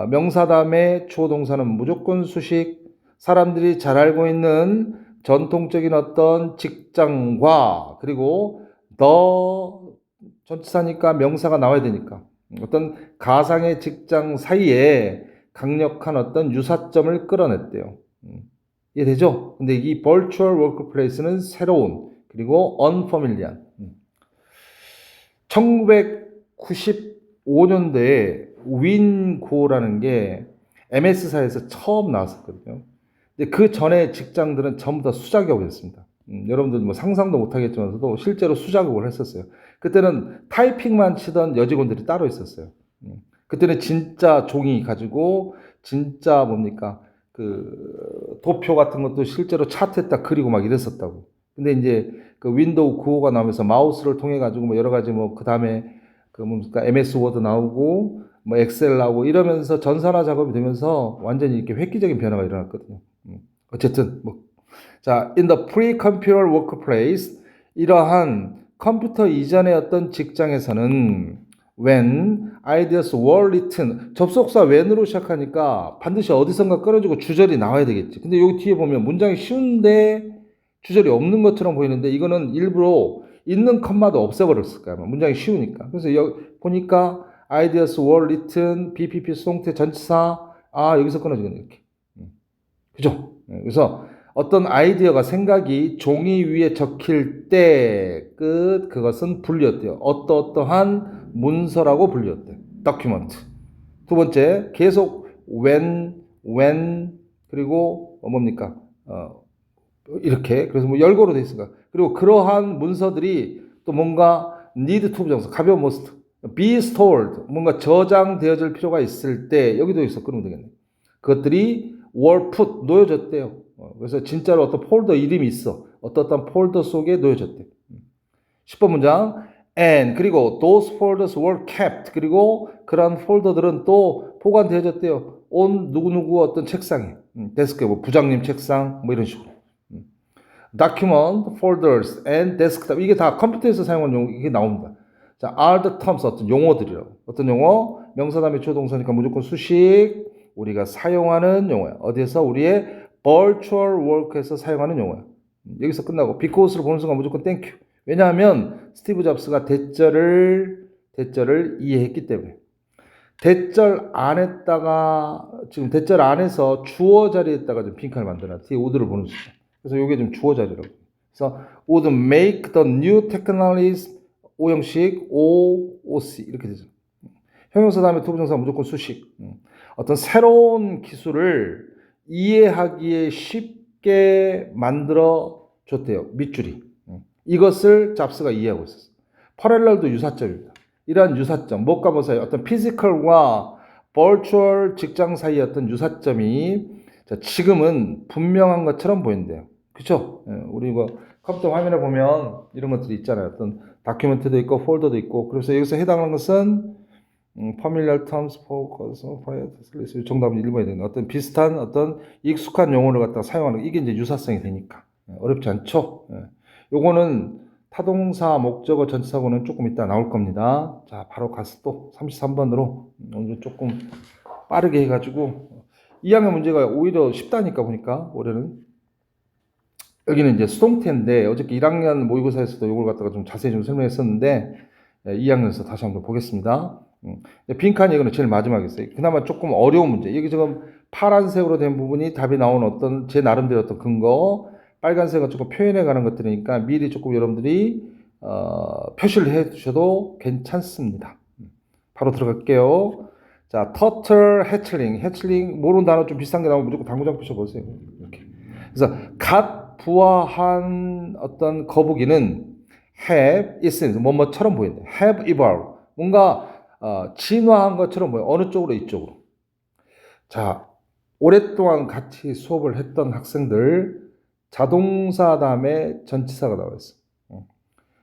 명사 다음에 주어 동사는 무조건 수식, 사람들이 잘 알고 있는 전통적인 어떤 직장과 그리고 더 전치사니까 명사가 나와야 되니까 어떤 가상의 직장 사이에 강력한 어떤 유사점을 끌어냈대요. 이해되죠? 근데 이 virtual workplace는 새로운 그리고 unfamiliar. 1995년도에 윈고라는 게 MS사에서 처음 나왔었거든요. 근데 그 전에 직장들은 전부 다 수작업이었습니다. 여러분들 뭐 상상도 못하겠지만서도 실제로 수작업을 했었어요. 그때는 타이핑만 치던 여직원들이 따로 있었어요. 그때는 진짜 종이 가지고 진짜 그 도표 같은 것도 실제로 차트에다 그리고 막 이랬었다고. 근데 이제 그 윈도우 95가 나오면서 마우스를 통해 가지고 뭐 여러 가지 그 다음에 MS 워드 나오고 뭐 엑셀 나오고 이러면서 전산화 작업이 되면서 완전히 이렇게 획기적인 변화가 일어났거든요. 어쨌든 자, in the pre-computer workplace, 이러한 컴퓨터 이전의 어떤 직장에서는 when ideas were written, 접속사 when으로 시작하니까 반드시 어디선가 끊어지고 주절이 나와야 되겠지. 근데 여기 뒤에 보면 문장이 쉬운데 주절이 없는 것처럼 보이는데 이거는 일부러 있는 컴마도 없애버렸을 거야. 문장이 쉬우니까. 그래서 여기 보니까 ideas were written, BPP 수동태 전치사, 여기서 끊어지겠네, 이렇게. 그죠? 그래서 어떤 아이디어가 생각이 종이 위에 적힐 때 그것은 불렸대요. 어떠한 문서라고 불렸대요. document. 두 번째, 계속 when 그리고 이렇게 그래서 열고로 돼 있으니까 그리고 그러한 문서들이 또 뭔가 need to 부정사 가벼운 must be stored 뭔가 저장되어질 필요가 있을 때 여기도 있어 끊으면 되겠네. 그것들이 were put 놓여졌대요. 그래서 진짜로 어떤 폴더 이름이 있어. 어떤 폴더 속에 놓여졌대. 10번 문장. And 그리고 those folders were kept. 그리고 그런 폴더들은 또 보관되어졌대요. on 누구누구 어떤 책상에. 데스크에 부장님 책상 이런 식으로. document, folders, and desktop. 이게 다 컴퓨터에서 사용하는 용어 이게 나옵니다. 자, are the terms 어떤 용어들이라고. 어떤 용어? 명사 다음에 주어 동사니까 무조건 수식. 우리가 사용하는 용어야. 어디에서? 우리의 virtual work에서 사용하는 용어야. 여기서 끝나고 because를 보는 순간 무조건 thank you. 왜냐하면 스티브 잡스가 대절을 이해했기 때문에. 대절 안에다가 지금 대절 안에서 주어 자리에다가 좀 빈칸을 만들어놨. 뒤에 would를 보는 순간. 그래서 이게 좀 주어 자리라고. 그래서 would make the new technologies 오형식 OOC 이렇게 되죠. 형용사 다음에 투부정사 무조건 수식. 어떤 새로운 기술을 이해하기에 쉽게 만들어 줬대요. 밑줄이. 이것을 잡스가 이해하고 있었어요. 파렐렐도 유사점입니다. 이러한 유사점, 뭐가 뭐 사이 어떤 피지컬과 버추얼 직장 사이의 어떤 유사점이 자, 지금은 분명한 것처럼 보인대요. 그쵸? 예, 우리 이거 컴퓨터 화면에 보면 이런 것들이 있잖아요. 어떤 다큐멘트도 있고 폴더도 있고. 그래서 여기서 해당하는 것은 familiar terms, focus, prior, 정답은 1번이 되는 어떤 비슷한 어떤 익숙한 용어를 갖다가 사용하는 이게 이제 유사성이 되니까 어렵지 않죠. 예. 요거는 타동사, 목적어, 전치사고는 조금 이따 나올 겁니다. 자, 바로 가서 또 33번으로 오늘 조금 빠르게 해가지고 2학년 문제가 오히려 쉽다니까 보니까 올해는 여기는 이제 수동태인데 어저께 1학년 모의고사에서도 이걸 갖다가 좀 자세히 좀 설명했었는데 2학년에서 다시 한번 보겠습니다. 빈칸 이거는 제일 마지막에 있어요. 그나마 조금 어려운 문제. 여기 지금 파란색으로 된 부분이 답이 나온 어떤 제 나름대로 어떤 근거, 빨간색은 조금 표현해 가는 것들이니까 미리 조금 여러분들이 표시를 해 두셔도 괜찮습니다. 바로 들어갈게요. 자, 터틀, 해틀링 모르는 단어 좀 비슷한 게 나오면 무조건 당구장 푸셔보세요. 이렇게. 그래서 갓 부화한 어떤 거북이는 have, is, 뭐뭐처럼 보인다. have evolved. 뭔가 진화한 것처럼 보여. 어느 쪽으로? 이쪽으로. 자, 오랫동안 같이 수업을 했던 학생들 자동사 다음에 전치사가 나와 있어.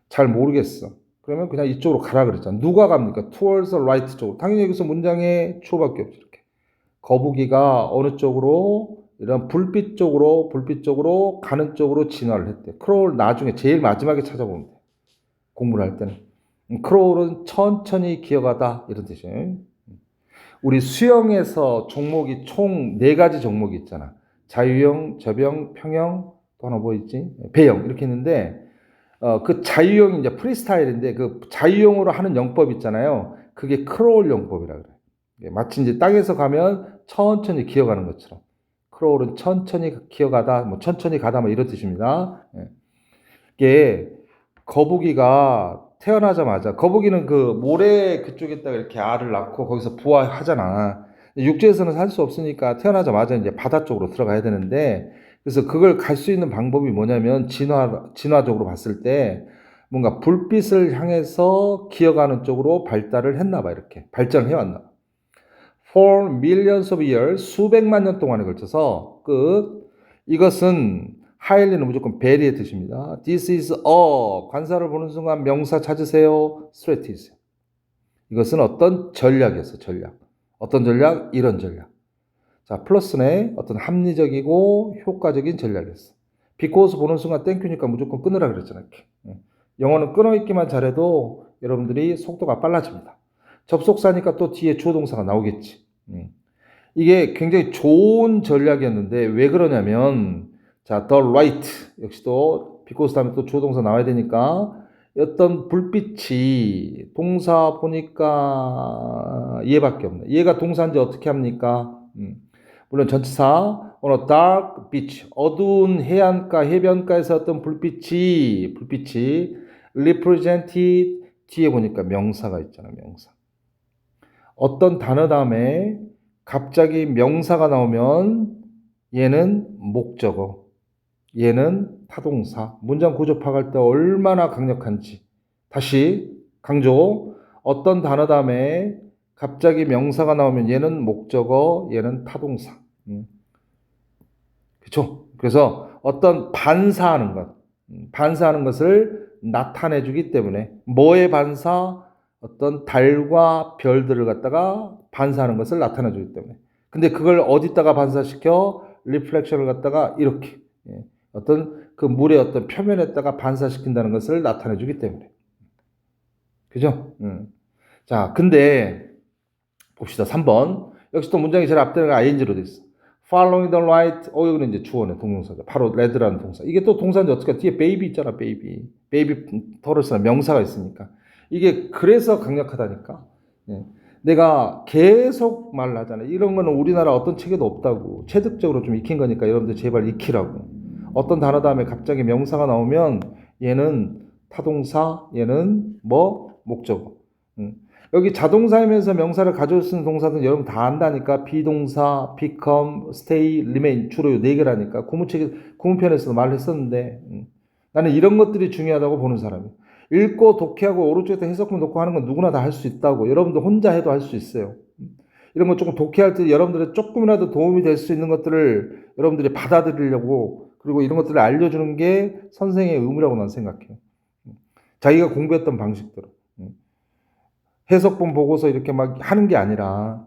잘 모르겠어. 그러면 그냥 이쪽으로 가라 그랬잖아. 누가 갑니까? towards the right 쪽으로. 당연히 여기서 문장에 주어밖에 없죠. 이렇게. 거북이가 어느 쪽으로 이런 불빛 쪽으로 가는 쪽으로 진화를 했대. 크롤 나중에 제일 마지막에 찾아보면 돼. 공부를 할 때는. 크롤은 천천히 기어가다 이런 뜻이에요. 우리 수영에서 종목이 총 4가지 종목이 있잖아. 자유형, 접영, 평영, 또 하나 뭐 있지? 배영 이렇게 있는데 그 자유형이 이제 프리스타일인데 그 자유형으로 하는 영법 있잖아요. 그게 크롤 영법이라 그래. 마치 이제 땅에서 가면 천천히 기어가는 것처럼. 크롤은 천천히 기어가다, 뭐 천천히 가다 뭐 이런 뜻입니다. 이게 거북이가 태어나자마자 거북이는 그 모래 그쪽에다가 이렇게 알을 낳고 거기서 부화하잖아. 육지에서는 살 수 없으니까 태어나자마자 이제 바다 쪽으로 들어가야 되는데 그래서 그걸 갈 수 있는 방법이 뭐냐면 진화적으로 봤을 때 뭔가 불빛을 향해서 기어가는 쪽으로 발달을 했나 봐. 이렇게 발전을 해왔나 봐. For millions of years, 수백만 년 동안에 걸쳐서 끝. 이것은 highly는 무조건 very의 뜻입니다. This is a 관사를 보는 순간 명사 찾으세요. strategy. 이것은 어떤 전략이었어. 전략. 어떤 전략? 이런 전략. 자, 플러스네 어떤 합리적이고 효과적인 전략이었어. because 보는 순간 땡큐니까 무조건 끊으라 그랬잖아. 이렇게. 영어는 끊어있기만 잘해도 여러분들이 속도가 빨라집니다. 접속사니까 또 뒤에 주어 동사가 나오겠지. 이게 굉장히 좋은 전략이었는데 왜 그러냐면 자, the right 역시 또 because 다음에 또 주어 동사 나와야 되니까 어떤 불빛이 동사 보니까 얘밖에 없네. 얘가 동사인지 어떻게 합니까? 물론 전치사 on a dark beach 어두운 해안가 해변가에서 어떤 불빛이 represented 뒤에 보니까 명사가 있잖아. 명사. 어떤 단어 다음에 갑자기 명사가 나오면 얘는 목적어, 얘는 타동사. 문장 구조 파악할 때 얼마나 강력한지. 다시 강조. 어떤 단어 다음에 갑자기 명사가 나오면 얘는 목적어, 얘는 타동사. 그렇죠? 그래서 어떤 반사하는 것을 나타내 주기 때문에 뭐의 반사? 어떤 달과 별들을 갖다가 반사하는 것을 나타내 주기 때문에. 근데 그걸 어디다가 반사시켜? 리플렉션을 갖다가 이렇게 어떤 그 물의 어떤 표면에다가 반사시킨다는 것을 나타내 주기 때문에. 그죠? 자, 근데 봅시다. 3번. 역시 또 문장이 제일 앞뒤가 ing로 돼 있어. Following the light. 여기는 이제 주어네, 동명사죠. 바로 red라는 동사. 이게 또 동사인데 어떻게 뒤에 baby 있잖아, baby. baby 터럴스나 명사가 있으니까. 이게 그래서 강력하다니까. 내가 계속 말을 하잖아. 이런 거는 우리나라 어떤 책에도 없다고. 체득적으로 좀 익힌 거니까 여러분들 제발 익히라고. 어떤 단어 다음에 갑자기 명사가 나오면 얘는 타동사, 얘는 뭐? 목적어. 여기 자동사이면서 명사를 가져올 수 있는 동사들은 여러분 다 안다니까. 비동사, become, stay, remain 주로 4개라니까. 구문편에서도 말을 했었는데 나는 이런 것들이 중요하다고 보는 사람이에요. 읽고 독해하고 오른쪽에 해석문 놓고 하는 건 누구나 다 할 수 있다고. 여러분도 혼자 해도 할 수 있어요. 이런 거 조금 독해할 때 여러분들의 조금이라도 도움이 될 수 있는 것들을 여러분들이 받아들이려고, 그리고 이런 것들을 알려주는 게 선생의 의무라고 난 생각해요. 자기가 공부했던 방식대로. 해석본 보고서 이렇게 막 하는 게 아니라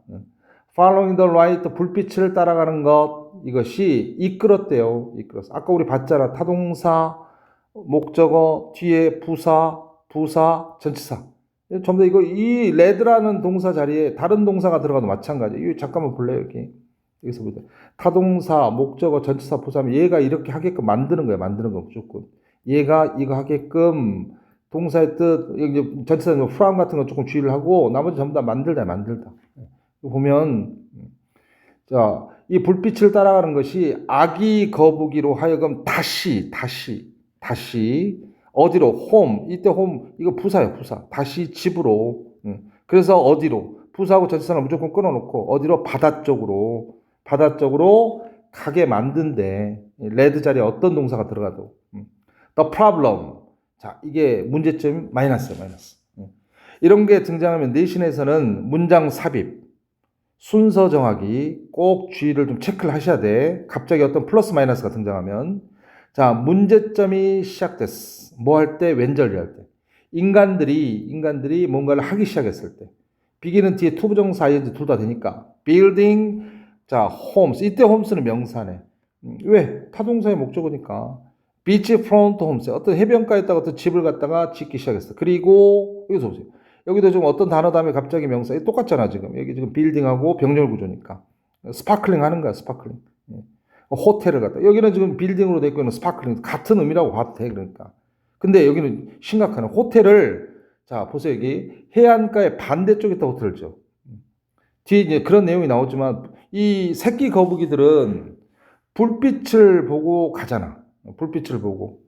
following the light, 불빛을 따라가는 것, 이것이 이끌었대요. 이끌었어. 아까 우리 봤잖아. 타동사, 목적어, 뒤에 부사, 전치사. 전부 다 이거 이 레드라는 동사 자리에 다른 동사가 들어가도 마찬가지. 이거 잠깐만 볼래요, 여기. 여기서 보자. 타동사, 목적어, 전치사, 부사하면 얘가 이렇게 하게끔 만드는 거야. 만드는 거 무조건. 얘가 이거 하게끔 동사의 뜻, 여기 전치사 from 같은 거 조금 주의를 하고 나머지 전부 다 만들다. 이거 보면 자, 이 불빛을 따라가는 것이 아기 거북이로 하여금 다시 어디로? 홈. 이때 홈 이거 부사예요. 부사. 다시 집으로. 그래서 어디로? 부사하고 전치사는 무조건 끊어놓고 어디로? 바다 쪽으로 가게 만든대. 레드 자리에 어떤 동사가 들어가도. The problem. 자, 이게 문제점 마이너스야. 이런 게 등장하면 내신에서는 문장 삽입, 순서 정하기 꼭 주의를 좀 체크를 하셔야 돼. 갑자기 어떤 플러스 마이너스가 등장하면. 자, 문제점이 시작됐어. 뭐 할 때? 왼절리할 때. 인간들이 뭔가를 하기 시작했을 때. 비기는 뒤에 투부정사 ing 둘 다 되니까. building, 자, homes. 이때 homes는 명사네. 왜? 타동사의 목적어니까. beach front homes. 어떤 해변가에다가 어떤 집을 갖다가 짓기 시작했어. 그리고 여기서 보세요. 여기도 좀 어떤 단어 다음에 갑자기 명사. 똑같잖아, 지금. 여기 지금 빌딩하고 병렬 구조니까. 스파클링 하는 거야, 스파클링. 호텔을 갖다. 여기는 지금 빌딩으로 되어 있는 스파클링. 같은 의미라고 봐도 돼, 그러니까. 근데 여기는 심각한 호텔을, 자, 보세요. 여기 해안가의 반대쪽에다 호텔을 줘. 뒤에 이제 그런 내용이 나오지만 이 새끼 거북이들은 불빛을 보고 가잖아. 불빛을 보고.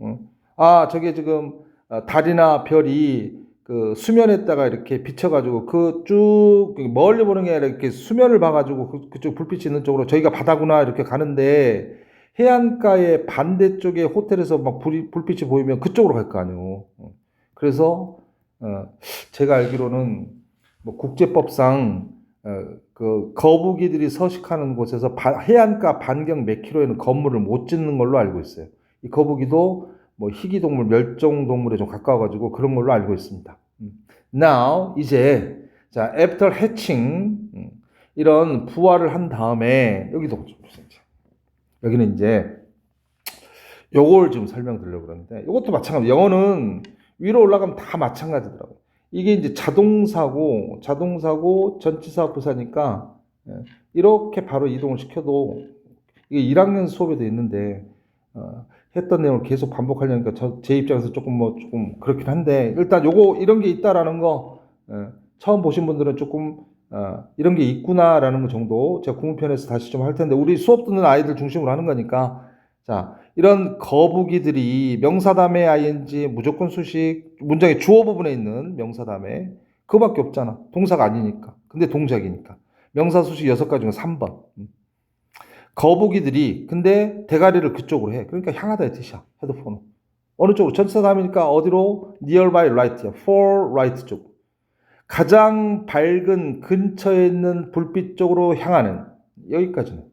아, 저게 지금 달이나 별이 그 수면에다가 이렇게 비쳐가지고 그 쭉 멀리 보는 게 아니라 이렇게 수면을 봐가지고 그쪽 불빛이 있는 쪽으로 저희가 바다구나 이렇게 가는데 해안가의 반대쪽에 호텔에서 막 불빛이 보이면 그쪽으로 갈 거 아니에요. 그래서 제가 알기로는 뭐 국제법상 그 거북이들이 서식하는 곳에서 해안가 반경 몇 킬로에는 건물을 못 짓는 걸로 알고 있어요. 이 거북이도 뭐 희귀동물, 멸종동물에 좀 가까워가지고 그런 걸로 알고 있습니다. Now, 이제, 자, after hatching, 이런 부화를 한 다음에, 여기도 보세요. 여기는 이제, 요걸 지금 설명드리려고 그러는데, 요것도 마찬가지. 영어는 위로 올라가면 다 마찬가지더라고요. 이게 이제 자동사고, 전치사, 부사니까, 이렇게 바로 이동을 시켜도, 이게 1학년 수업에도 있는데, 했던 내용을 계속 반복하려니까 제 입장에서 조금 그렇긴 한데 일단 요거 이런 게 있다라는 거 처음 보신 분들은 조금 이런 게 있구나라는 거 정도 제가 구문편에서 다시 좀 할 텐데 우리 수업 듣는 아이들 중심으로 하는 거니까 자 이런 거북이들이 명사 다음에 ing 무조건 수식 문장의 주어 부분에 있는 명사 다음에 그거밖에 없잖아. 동사가 아니니까. 근데 동작이니까. 명사 수식 6가지 중에 3번. 거북이들이 근데 대가리를 그쪽으로 해. 그러니까 향하다의 뜻이야. 헤드폰은. 어느 쪽으로? 전치사 다음이니까 어디로? nearby right야. for right 쪽. 가장 밝은 근처에 있는 불빛 쪽으로 향하는 여기까지는.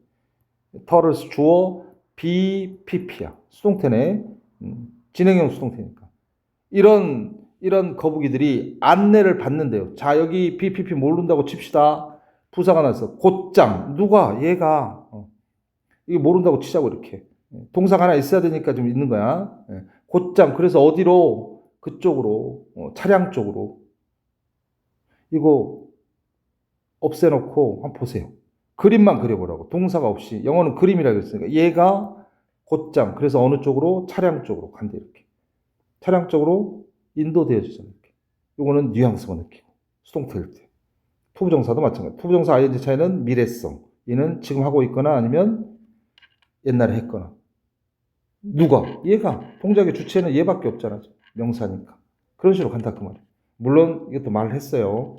터를 주어 BPP야. 수동태네. 진행형 수동태니까. 이런 거북이들이 안내를 받는데요. 자 여기 BPP 모른다고 칩시다. 부사가 나서 곧장 누가 얘가 이게 모른다고 치자고 이렇게. 동사가 하나 있어야 되니까 좀 있는 거야. 곧장. 그래서 어디로? 그쪽으로. 차량 쪽으로. 이거 없애놓고 한번 보세요. 그림만 그려보라고. 동사가 없이. 영어는 그림이라고 했으니까. 얘가 곧장. 그래서 어느 쪽으로? 차량 쪽으로 간대 이렇게. 차량 쪽으로 인도되어 주잖아. 이렇게. 이거는 뉘앙스만 느끼고. 수동태일 때. 투부정사도 마찬가지. 투부정사 ing 차이는 미래성. 얘는 지금 하고 있거나 아니면 옛날에 했거나. 누가? 얘가. 동작의 주체는 얘밖에 없잖아. 명사니까. 그런 식으로 간다 그 말이야. 물론 이것도 말을 했어요.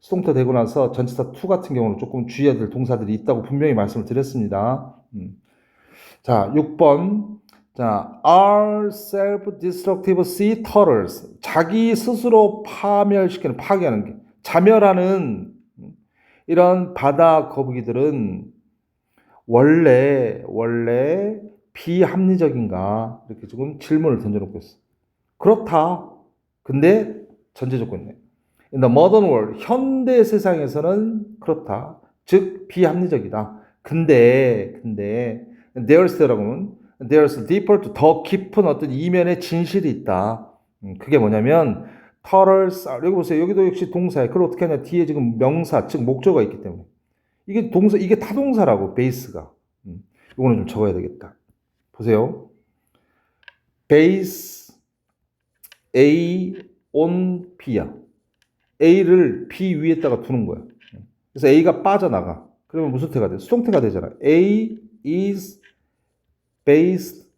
수동태 되고 나서 전치사 to 같은 경우는 조금 주의해야 될 동사들이 있다고 분명히 말씀을 드렸습니다. 자, 6번. 자, are self-destructive sea turtles. 자기 스스로 파멸시키는, 파괴하는 게. 자멸하는 이런 바다 거북이들은 원래 비합리적인가? 이렇게 지금 질문을 던져놓고 있어. 그렇다. 근데 전제 조건이네. In the modern world, 현대 세상에서는 그렇다. 즉 비합리적이다. 근데 there's라고 하면 there's deeper to 더 깊은 어떤 이면의 진실이 있다. 그게 뭐냐면 터럴스 여기 보세요. 여기도 역시 동사예요. 그걸 어떻게 하냐? 뒤에 지금 명사 즉 목적어가 있기 때문에 이게 동사 이게 타동사라고 베이스가. 이거는 좀 적어야 되겠다. 보세요. 베이스 A on B야. A를 B 위에다가 두는 거야. 그래서 A가 빠져나가. 그러면 무슨 태가 돼? 수동태가 되잖아. A is based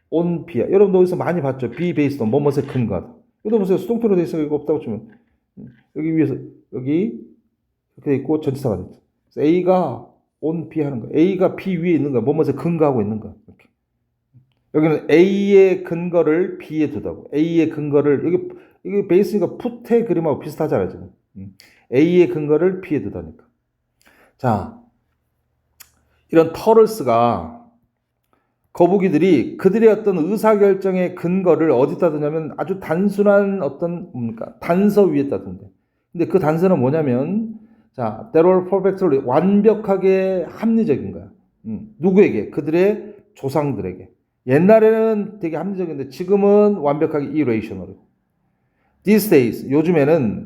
on B야. 여러분도 어디서 많이 봤죠? B based on 뭐뭐에 근거하다. 여기도 보세요. 수동태로 돼 있어. 이거 없다고 치면 여기 위에서 여기 이렇게 돼 있고 전치사가 됐죠. A가 on B 하는 거야. A가 B 위에 있는 거야. 뭐뭐에 근거하고 있는 거야. 이렇게. 여기는 A의 근거를 B에 두다고. A의 근거를 이게 베이스니까 풋의 그림하고 비슷하잖아요, 지금. A의 근거를 B에 두다니까. 자, 이런 터럴스가 거북이들이 그들의 어떤 의사결정의 근거를 어디다 두냐면 아주 단순한 어떤 뭡니까? 단서 위에다 둔대. 근데 그 단서는 뭐냐면 자, that were perfectly 완벽하게 합리적인 거야. 누구에게? 그들의 조상들에게. 옛날에는 되게 합리적인데 지금은 완벽하게 irrational. These days,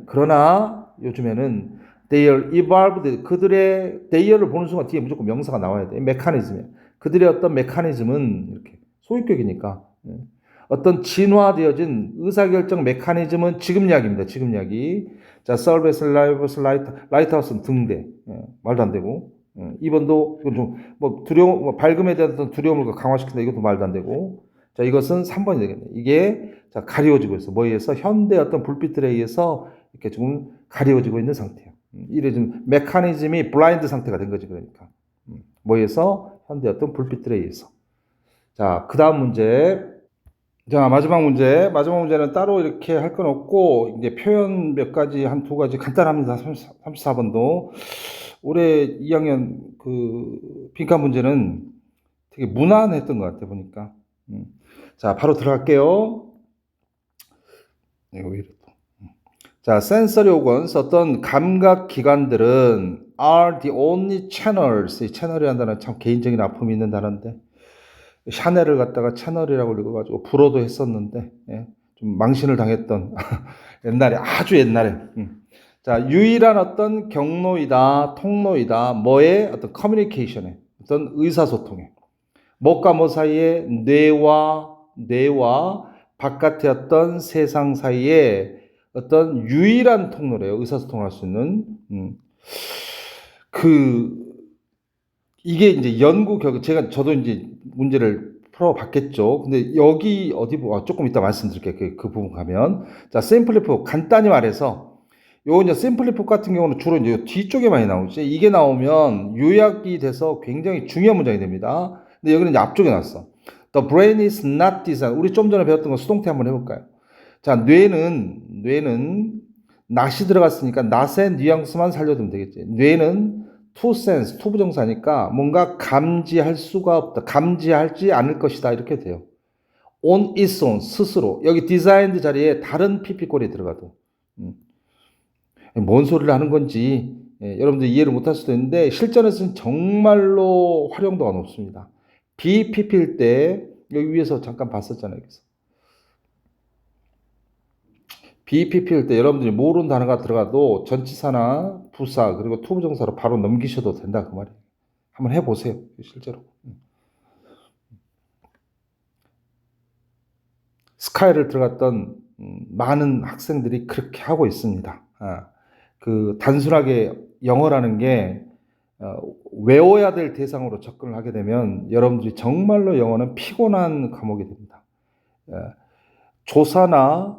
그러나 요즘에는 they are evolved, 그들의 they를 보는 순간 뒤에 무조건 명사가 나와야 돼. 메커니즘이야. 그들의 어떤 메커니즘은 이렇게 소유격이니까 어떤 진화되어진 의사결정 메커니즘은 지금 이야기입니다. 지금 이야기. 자, 서비스, 라이트하우스는 등대. 말도 안 되고. 2번도 이건 좀 뭐 두려움, 밝음에 대한 어떤 두려움을 강화시킨다. 이것도 말도 안 되고. 자, 이것은 3번이 되겠네. 이게 자, 가리워지고 있어. 뭐에 의해서? 현대 어떤 불빛들에 의해서 이렇게 좀 가리워지고 있는 상태야. 이래 좀 메커니즘이 블라인드 상태가 된 거지, 그러니까. 뭐에 의해서? 현대 어떤 불빛들에 의해서. 자, 그 다음 문제. 자, 마지막 문제는 따로 이렇게 할 건 없고, 이제 표현 몇 가지, 한 두 가지 간단합니다. 34번도. 올해 2학년 그 빈칸 문제는 되게 무난했던 것 같아, 보니까. 자, 바로 들어갈게요. 이거 왜 이래 또. 자, sensory organs, 어떤 감각 기관들은 are the only channels. 이 채널이라는 단어는 참 개인적인 아픔이 있는 단어인데, 샤넬을 갖다가 채널이라고 읽어가지고 불어도 했었는데, 예, 좀 망신을 당했던 옛날에, 아주 옛날에. 자, 유일한 어떤 경로이다, 통로이다, 뭐의 어떤 커뮤니케이션에, 어떤 의사소통에. 뭐과 뭐 사이에 뇌와 바깥의 어떤 세상 사이에 어떤 유일한 통로래요. 의사소통할 수 있는. 이게 이제 연구 결과, 저도 이제 문제를 풀어봤겠죠. 근데 여기 조금 이따 말씀드릴게요. 그 부분 가면. 자, 샘플리프, 간단히 말해서, 요 이제 샘플리프 같은 경우는 주로 이제 뒤쪽에 많이 나오지. 이게 나오면 요약이 돼서 굉장히 중요한 문장이 됩니다. 근데 여기는 이제 앞쪽에 나왔어. The brain is not designed. 우리 좀 전에 배웠던 거 수동태 한번 해볼까요? 자, 뇌는 not이 들어갔으니까 not의 뉘앙스만 살려두면 되겠지. 뇌는 to sense, to 부정사니까 뭔가 감지할 수가 없다. 감지하지 않을 것이다. 이렇게 돼요. on its own, 스스로. 여기 designed 자리에 다른 pp꼴이 들어가도. 뭔 소리를 하는 건지 여러분들 이해를 못할 수도 있는데 실전에서는 정말로 활용도가 높습니다. BPP일 때 여기 위에서 잠깐 봤었잖아요. 여기서. BPP일 때 여러분들이 모르는 단어가 들어가도 전치사나 부사 그리고 투부정사로 바로 넘기셔도 된다 그 말이에요. 한번 해보세요. 실제로. 스카이를 들어갔던 많은 학생들이 그렇게 하고 있습니다. 그 단순하게 영어라는 게 외워야 될 대상으로 접근을 하게 되면 여러분들이 정말로 영어는 피곤한 과목이 됩니다. 조사나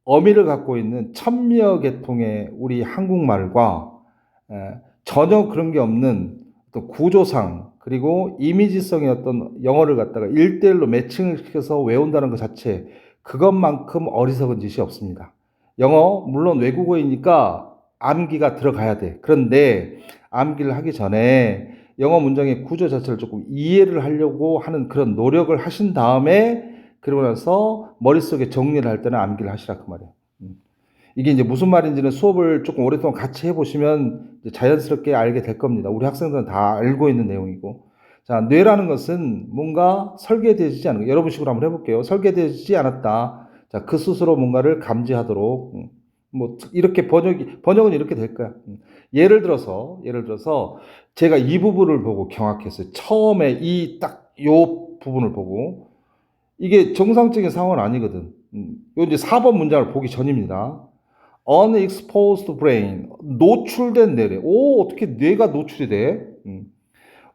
어미를 갖고 있는 천여 계통의 우리 한국말과 전혀 그런 게 없는 어떤 구조상 그리고 이미지성의 어떤 영어를 갖다가 1대1로 매칭을 시켜서 외운다는 것 자체 그것만큼 어리석은 짓이 없습니다. 영어 물론 외국어이니까 암기가 들어가야 돼. 그런데 암기를 하기 전에 영어 문장의 구조 자체를 조금 이해를 하려고 하는 그런 노력을 하신 다음에 그러고 나서 머릿속에 정리를 할 때는 암기를 하시라 그 말이에요. 이게 이제 무슨 말인지는 수업을 조금 오랫동안 같이 해보시면 자연스럽게 알게 될 겁니다. 우리 학생들은 다 알고 있는 내용이고. 자, 뇌라는 것은 뭔가 설계되지 않은 거. 여러분식으로 한번 해볼게요. 설계되지 않았다. 자, 그 스스로 뭔가를 감지하도록. 뭐 이렇게 번역은 이렇게 될 거야. 예를 들어서 제가 이 부분을 보고 경악했어요. 처음에 이 딱 요 부분을 보고 이게 정상적인 상황은 아니거든. 요 이제 4번 문장을 보기 전입니다. unexposed brain, 노출된 뇌래. 오, 어떻게 뇌가 노출이 돼?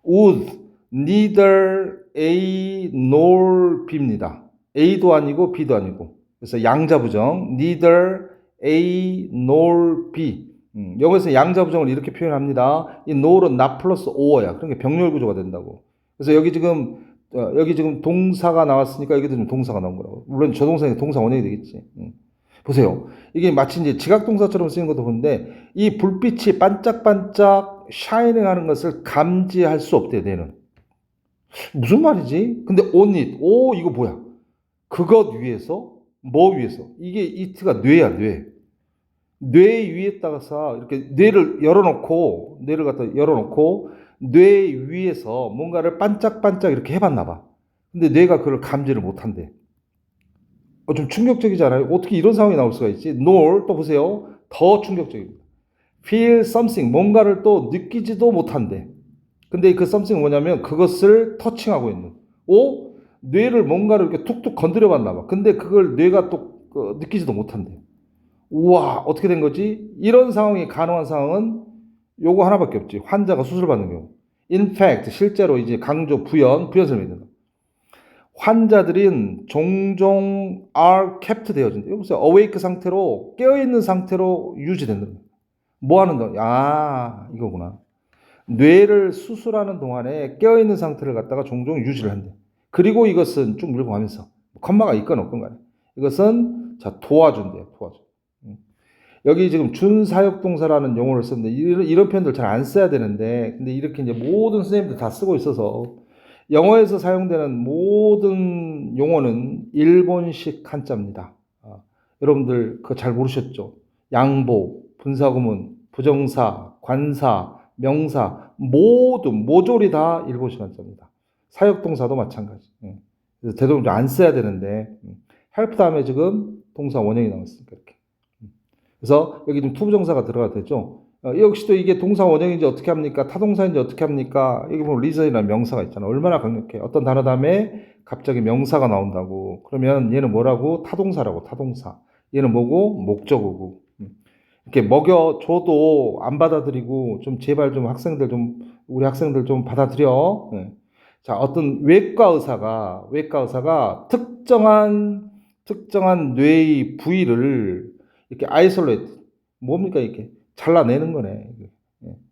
would neither A nor B입니다. A도 아니고 B도 아니고. 그래서 양자부정 neither A nor B. 영어에서 양자부정을 이렇게 표현합니다. 이 nor은 not 플러스 or야. 그러니까 병렬 구조가 된다고. 그래서 여기 지금 동사가 나왔으니까 여기도 좀 동사가 나온 거라고. 물론 저 동사는 동사 원형이 되겠지. 보세요. 이게 마치 이제 지각동사처럼 쓰인 것도 보는데 이 불빛이 반짝반짝 샤이닝 하는 것을 감지할 수 없대요, 뇌는. 무슨 말이지? 근데 on it. 오, 이거 뭐야? 그것 위에서? 뭐 위에서? 이게 it가 뇌야, 뇌. 뇌 위에다가서 이렇게 뇌를 갖다 열어놓고 뇌 위에서 뭔가를 반짝반짝 이렇게 해봤나 봐. 근데 뇌가 그걸 감지를 못한대. 좀 충격적이잖아요. 어떻게 이런 상황이 나올 수가 있지? nor 또 보세요. 더 충격적입니다. feel something 뭔가를 또 느끼지도 못한대. 근데 그 something은 뭐냐면 그것을 터칭하고 있는. 뇌를 뭔가를 이렇게 툭툭 건드려 봤나 봐. 근데 그걸 뇌가 또 느끼지도 못한대. 우와, 어떻게 된 거지? 이런 상황이 가능한 상황은 요거 하나밖에 없지. 환자가 수술받는 경우. in fact 실제로 이제 강조 부연설명이 된다. 환자들은 종종 are kept 되어진다. 여기 보세요. awake 상태로 깨어있는 상태로 유지된다. 뭐 하는 거? 이거구나. 뇌를 수술하는 동안에 깨어있는 상태를 갖다가 종종 유지를 한대. 그리고 이것은 쭉 밀고 가면서 컴마가 있건 없건 간에 이것은 도와준대요. 도와줘. 여기 지금 준사역동사라는 용어를 썼는데 이런 표현들 잘 안 써야 되는데 근데 이렇게 이제 모든 선생님들 다 쓰고 있어서 영어에서 사용되는 모든 용어는 일본식 한자입니다. 여러분들 그거 잘 모르셨죠? 양보, 분사구문, 부정사, 관사, 명사 모조리 다 일본식 한자입니다. 사역동사도 마찬가지. 그래서 되도록 안 써야 되는데 help 다음에 지금 동사 원형이 나왔으니까 이렇게. 그래서 여기 좀 투부정사가 들어가 되죠. 역시 또 이게 동사 원형인지 어떻게 합니까? 타동사인지 어떻게 합니까? 여기 보면 reason이라는 명사가 있잖아. 얼마나 강력해. 어떤 단어 다음에 갑자기 명사가 나온다고. 그러면 얘는 뭐라고? 타동사라고. 타동사. 얘는 뭐고? 목적어고. 이렇게 먹여줘도 안 받아들이고 좀 제발 좀 우리 학생들 좀 받아들여. 자, 어떤 외과 의사가 특정한 뇌의 부위를 이렇게 아이솔레이트 뭡니까 이렇게 잘라내는 거네.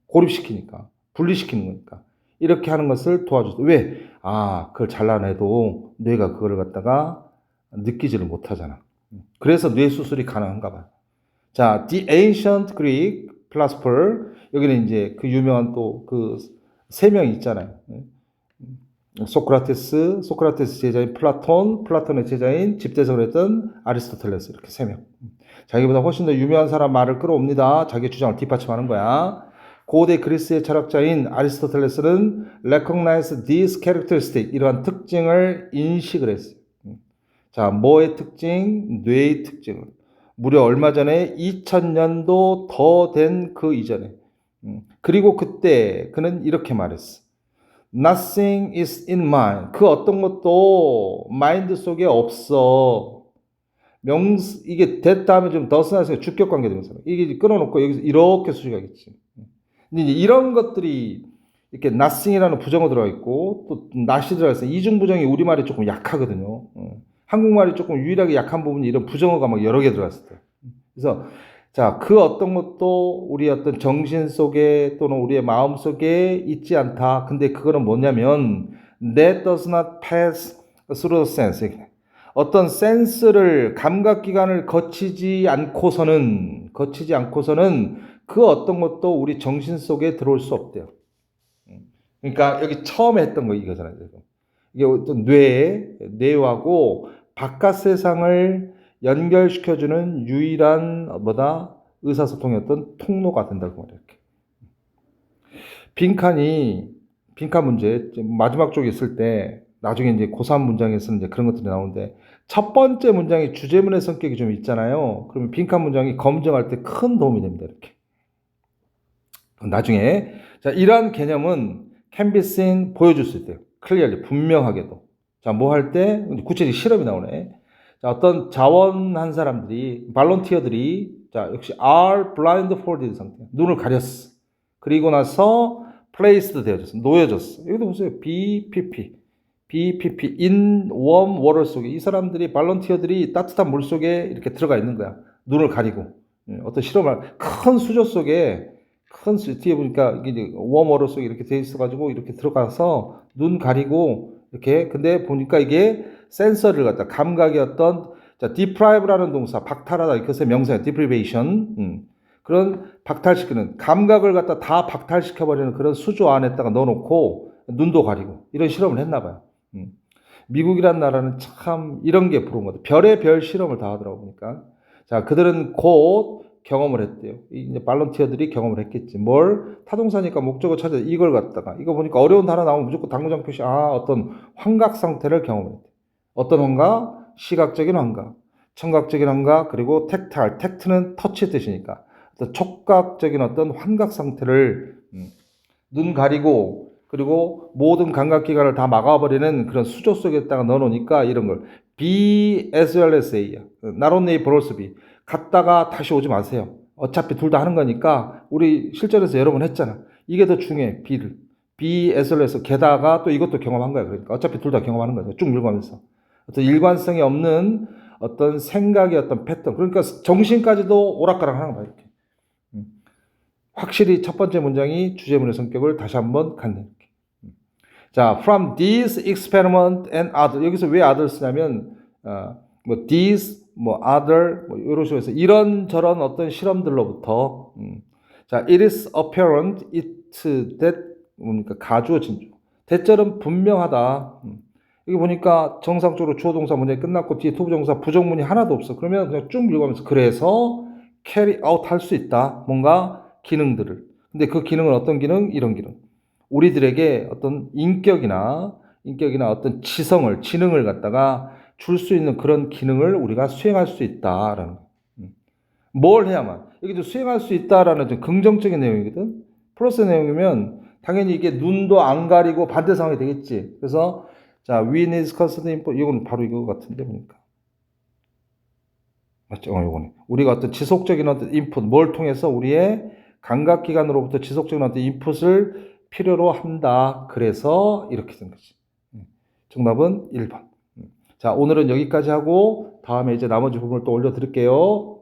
고립시키니까 분리시키는 거니까 이렇게 하는 것을 도와주죠. 왜? 그걸 잘라내도 뇌가 그걸 갖다가 느끼지를 못하잖아. 그래서 뇌 수술이 가능한가 봐. 자, the ancient Greek philosopher 여기는 이제 그 유명한 또 그 세 명이 있잖아요. 소크라테스 제자인 플라톤의 제자인 집대성을 했던 아리스토텔레스 이렇게 세 명. 자기보다 훨씬 더 유명한 사람 말을 끌어옵니다. 자기 주장을 뒷받침하는 거야. 고대 그리스의 철학자인 아리스토텔레스는 recognize these characteristics 이러한 특징을 인식을 했어요. 자, 뭐의 특징? 뇌의 특징을. 무려 얼마 전에 2000년도 더 된 그 이전에. 그리고 그때 그는 이렇게 말했어. Nothing is in mind. 그 어떤 것도 마인드 속에 없어. 이게 됐다 하면 좀 더스나서 주격 관계 되면서 이게 끊어놓고 여기서 이렇게 수식하겠지. 근데 이제 이런 것들이 이렇게 nothing이라는 부정어 들어가 있고 또 not이 들어가 있어요. 이중 부정이 우리말이 조금 약하거든요. 한국말이 조금 유일하게 약한 부분이 이런 부정어가 막 여러 개 들어갔을 때. 그래서 자, 그 어떤 것도 우리 어떤 정신 속에 또는 우리의 마음 속에 있지 않다. 근데 그거는 뭐냐면 that does not pass through the sense. 어떤 센스를 감각기관을 거치지 않고서는 그 어떤 것도 우리 정신 속에 들어올 수 없대요. 그러니까 여기 처음에 했던 거 이거잖아요. 이게 어떤 뇌하고 바깥 세상을 연결시켜주는 유일한 뭐다 의사소통의 어떤 통로가 된다고 말해요. 이렇게. 빈칸 문제 마지막 쪽에 있을 때 나중에 이제 고3 문장에서는 이제 그런 것들이 나오는데 첫 번째 문장이 주제문의 성격이 좀 있잖아요. 그러면 빈칸 문장이 검증할 때 큰 도움이 됩니다. 이렇게. 나중에 자 이러한 개념은 can be seen 보여줄 수 있대요. clearly 분명하게도. 자 뭐 할 때 구체적 실험이 나오네. 자 어떤 자원한 사람들이 발런티어들이 자 역시 are blindfolded 상태 눈을 가렸어. 그리고 나서 placed 되어졌어. 놓여졌어. 여기도 보세요. BPP in warm water 속에 이 사람들이 발런티어들이 따뜻한 물 속에 이렇게 들어가 있는 거야. 눈을 가리고 어떤 실험을 큰 수조 속에 뒤에 보니까 이게 웜워터 속에 이렇게 돼 있어가지고 이렇게 들어가서 눈 가리고 이렇게 근데 보니까 이게 센서를 갖다 감각의 어떤 자 deprive라는 동사 박탈하다 이것의 명사예요. deprivation 그런 박탈시키는 감각을 갖다 다 박탈시켜버리는 그런 수조 안에다가 넣어놓고 눈도 가리고 이런 실험을 했나 봐요. 미국이란 나라는 참 이런 게 부러운 것 같아요. 별의 별 실험을 다 하더라고 보니까 자 그들은 곧 경험을 했대요. 이제 발런티어들이 경험을 했겠지. 뭘 타동사니까 목적어 찾아 이걸 갖다가 이거 보니까 어려운 단어 나오면 무조건 당구장 표시 어떤 환각 상태를 경험을 했대. 어떤 환각? 시각적인 환각, 청각적인 환각 그리고 텍타일. 텍트는 터치 뜻이니까 어떤 촉각적인 어떤 환각 상태를 눈 가리고 그리고 모든 감각기관을 다 막아버리는 그런 수조 속에다가 넣어놓으니까 이런 걸 be as well as A야. not only but also be. 갔다가 다시 오지 마세요. 어차피 둘 다 하는 거니까 우리 실전에서 여러 번 했잖아. 이게 더 중요해. B를. be as well as 게다가 또 이것도 경험한 거야. 그러니까 어차피 둘 다 경험하는 거죠. 쭉 읽으면서. 어떤 일관성이 없는 어떤 생각의 어떤 패턴. 그러니까 정신까지도 오락가락 하는 거야. 이렇게. 확실히 첫 번째 문장이 주제문의 성격을 다시 한번 갖네. 자, from these experiment and other 여기서 왜 other 쓰냐면 뭐 these 뭐 other 뭐 이런 식으로 해서 이런저런 어떤 실험들로부터 자, it is apparent it that 뭡니까 가주어진 주 대절은 분명하다. 여기 보니까 정상적으로 주어 동사 문장이 끝났고 뒤에 투부정사 부정문이 하나도 없어. 그러면 그냥 쭉 읽으면서 그래서 carry out 할 수 있다. 뭔가 기능들을. 근데 그 기능은 어떤 기능? 이런 기능. 우리들에게 어떤 인격이나 어떤 지능을 갖다가 줄 수 있는 그런 기능을 우리가 수행할 수 있다라는 거. 뭘 해야만. 여기도 수행할 수 있다라는 좀 긍정적인 내용이거든. 플러스 내용이면 당연히 이게 눈도 안 가리고 반대 상황이 되겠지. 그래서 자, we need constant input. 이건 바로 이거 같은데 보니까. 맞죠? 이거네. 우리가 어떤 지속적인 어떤 인풋, 뭘 통해서 우리의 감각기관으로부터 지속적인 어떤 인풋을 필요로 한다. 그래서 이렇게 된 거지. 정답은 1번. 자, 오늘은 여기까지 하고 다음에 이제 나머지 부분을 또 올려드릴게요.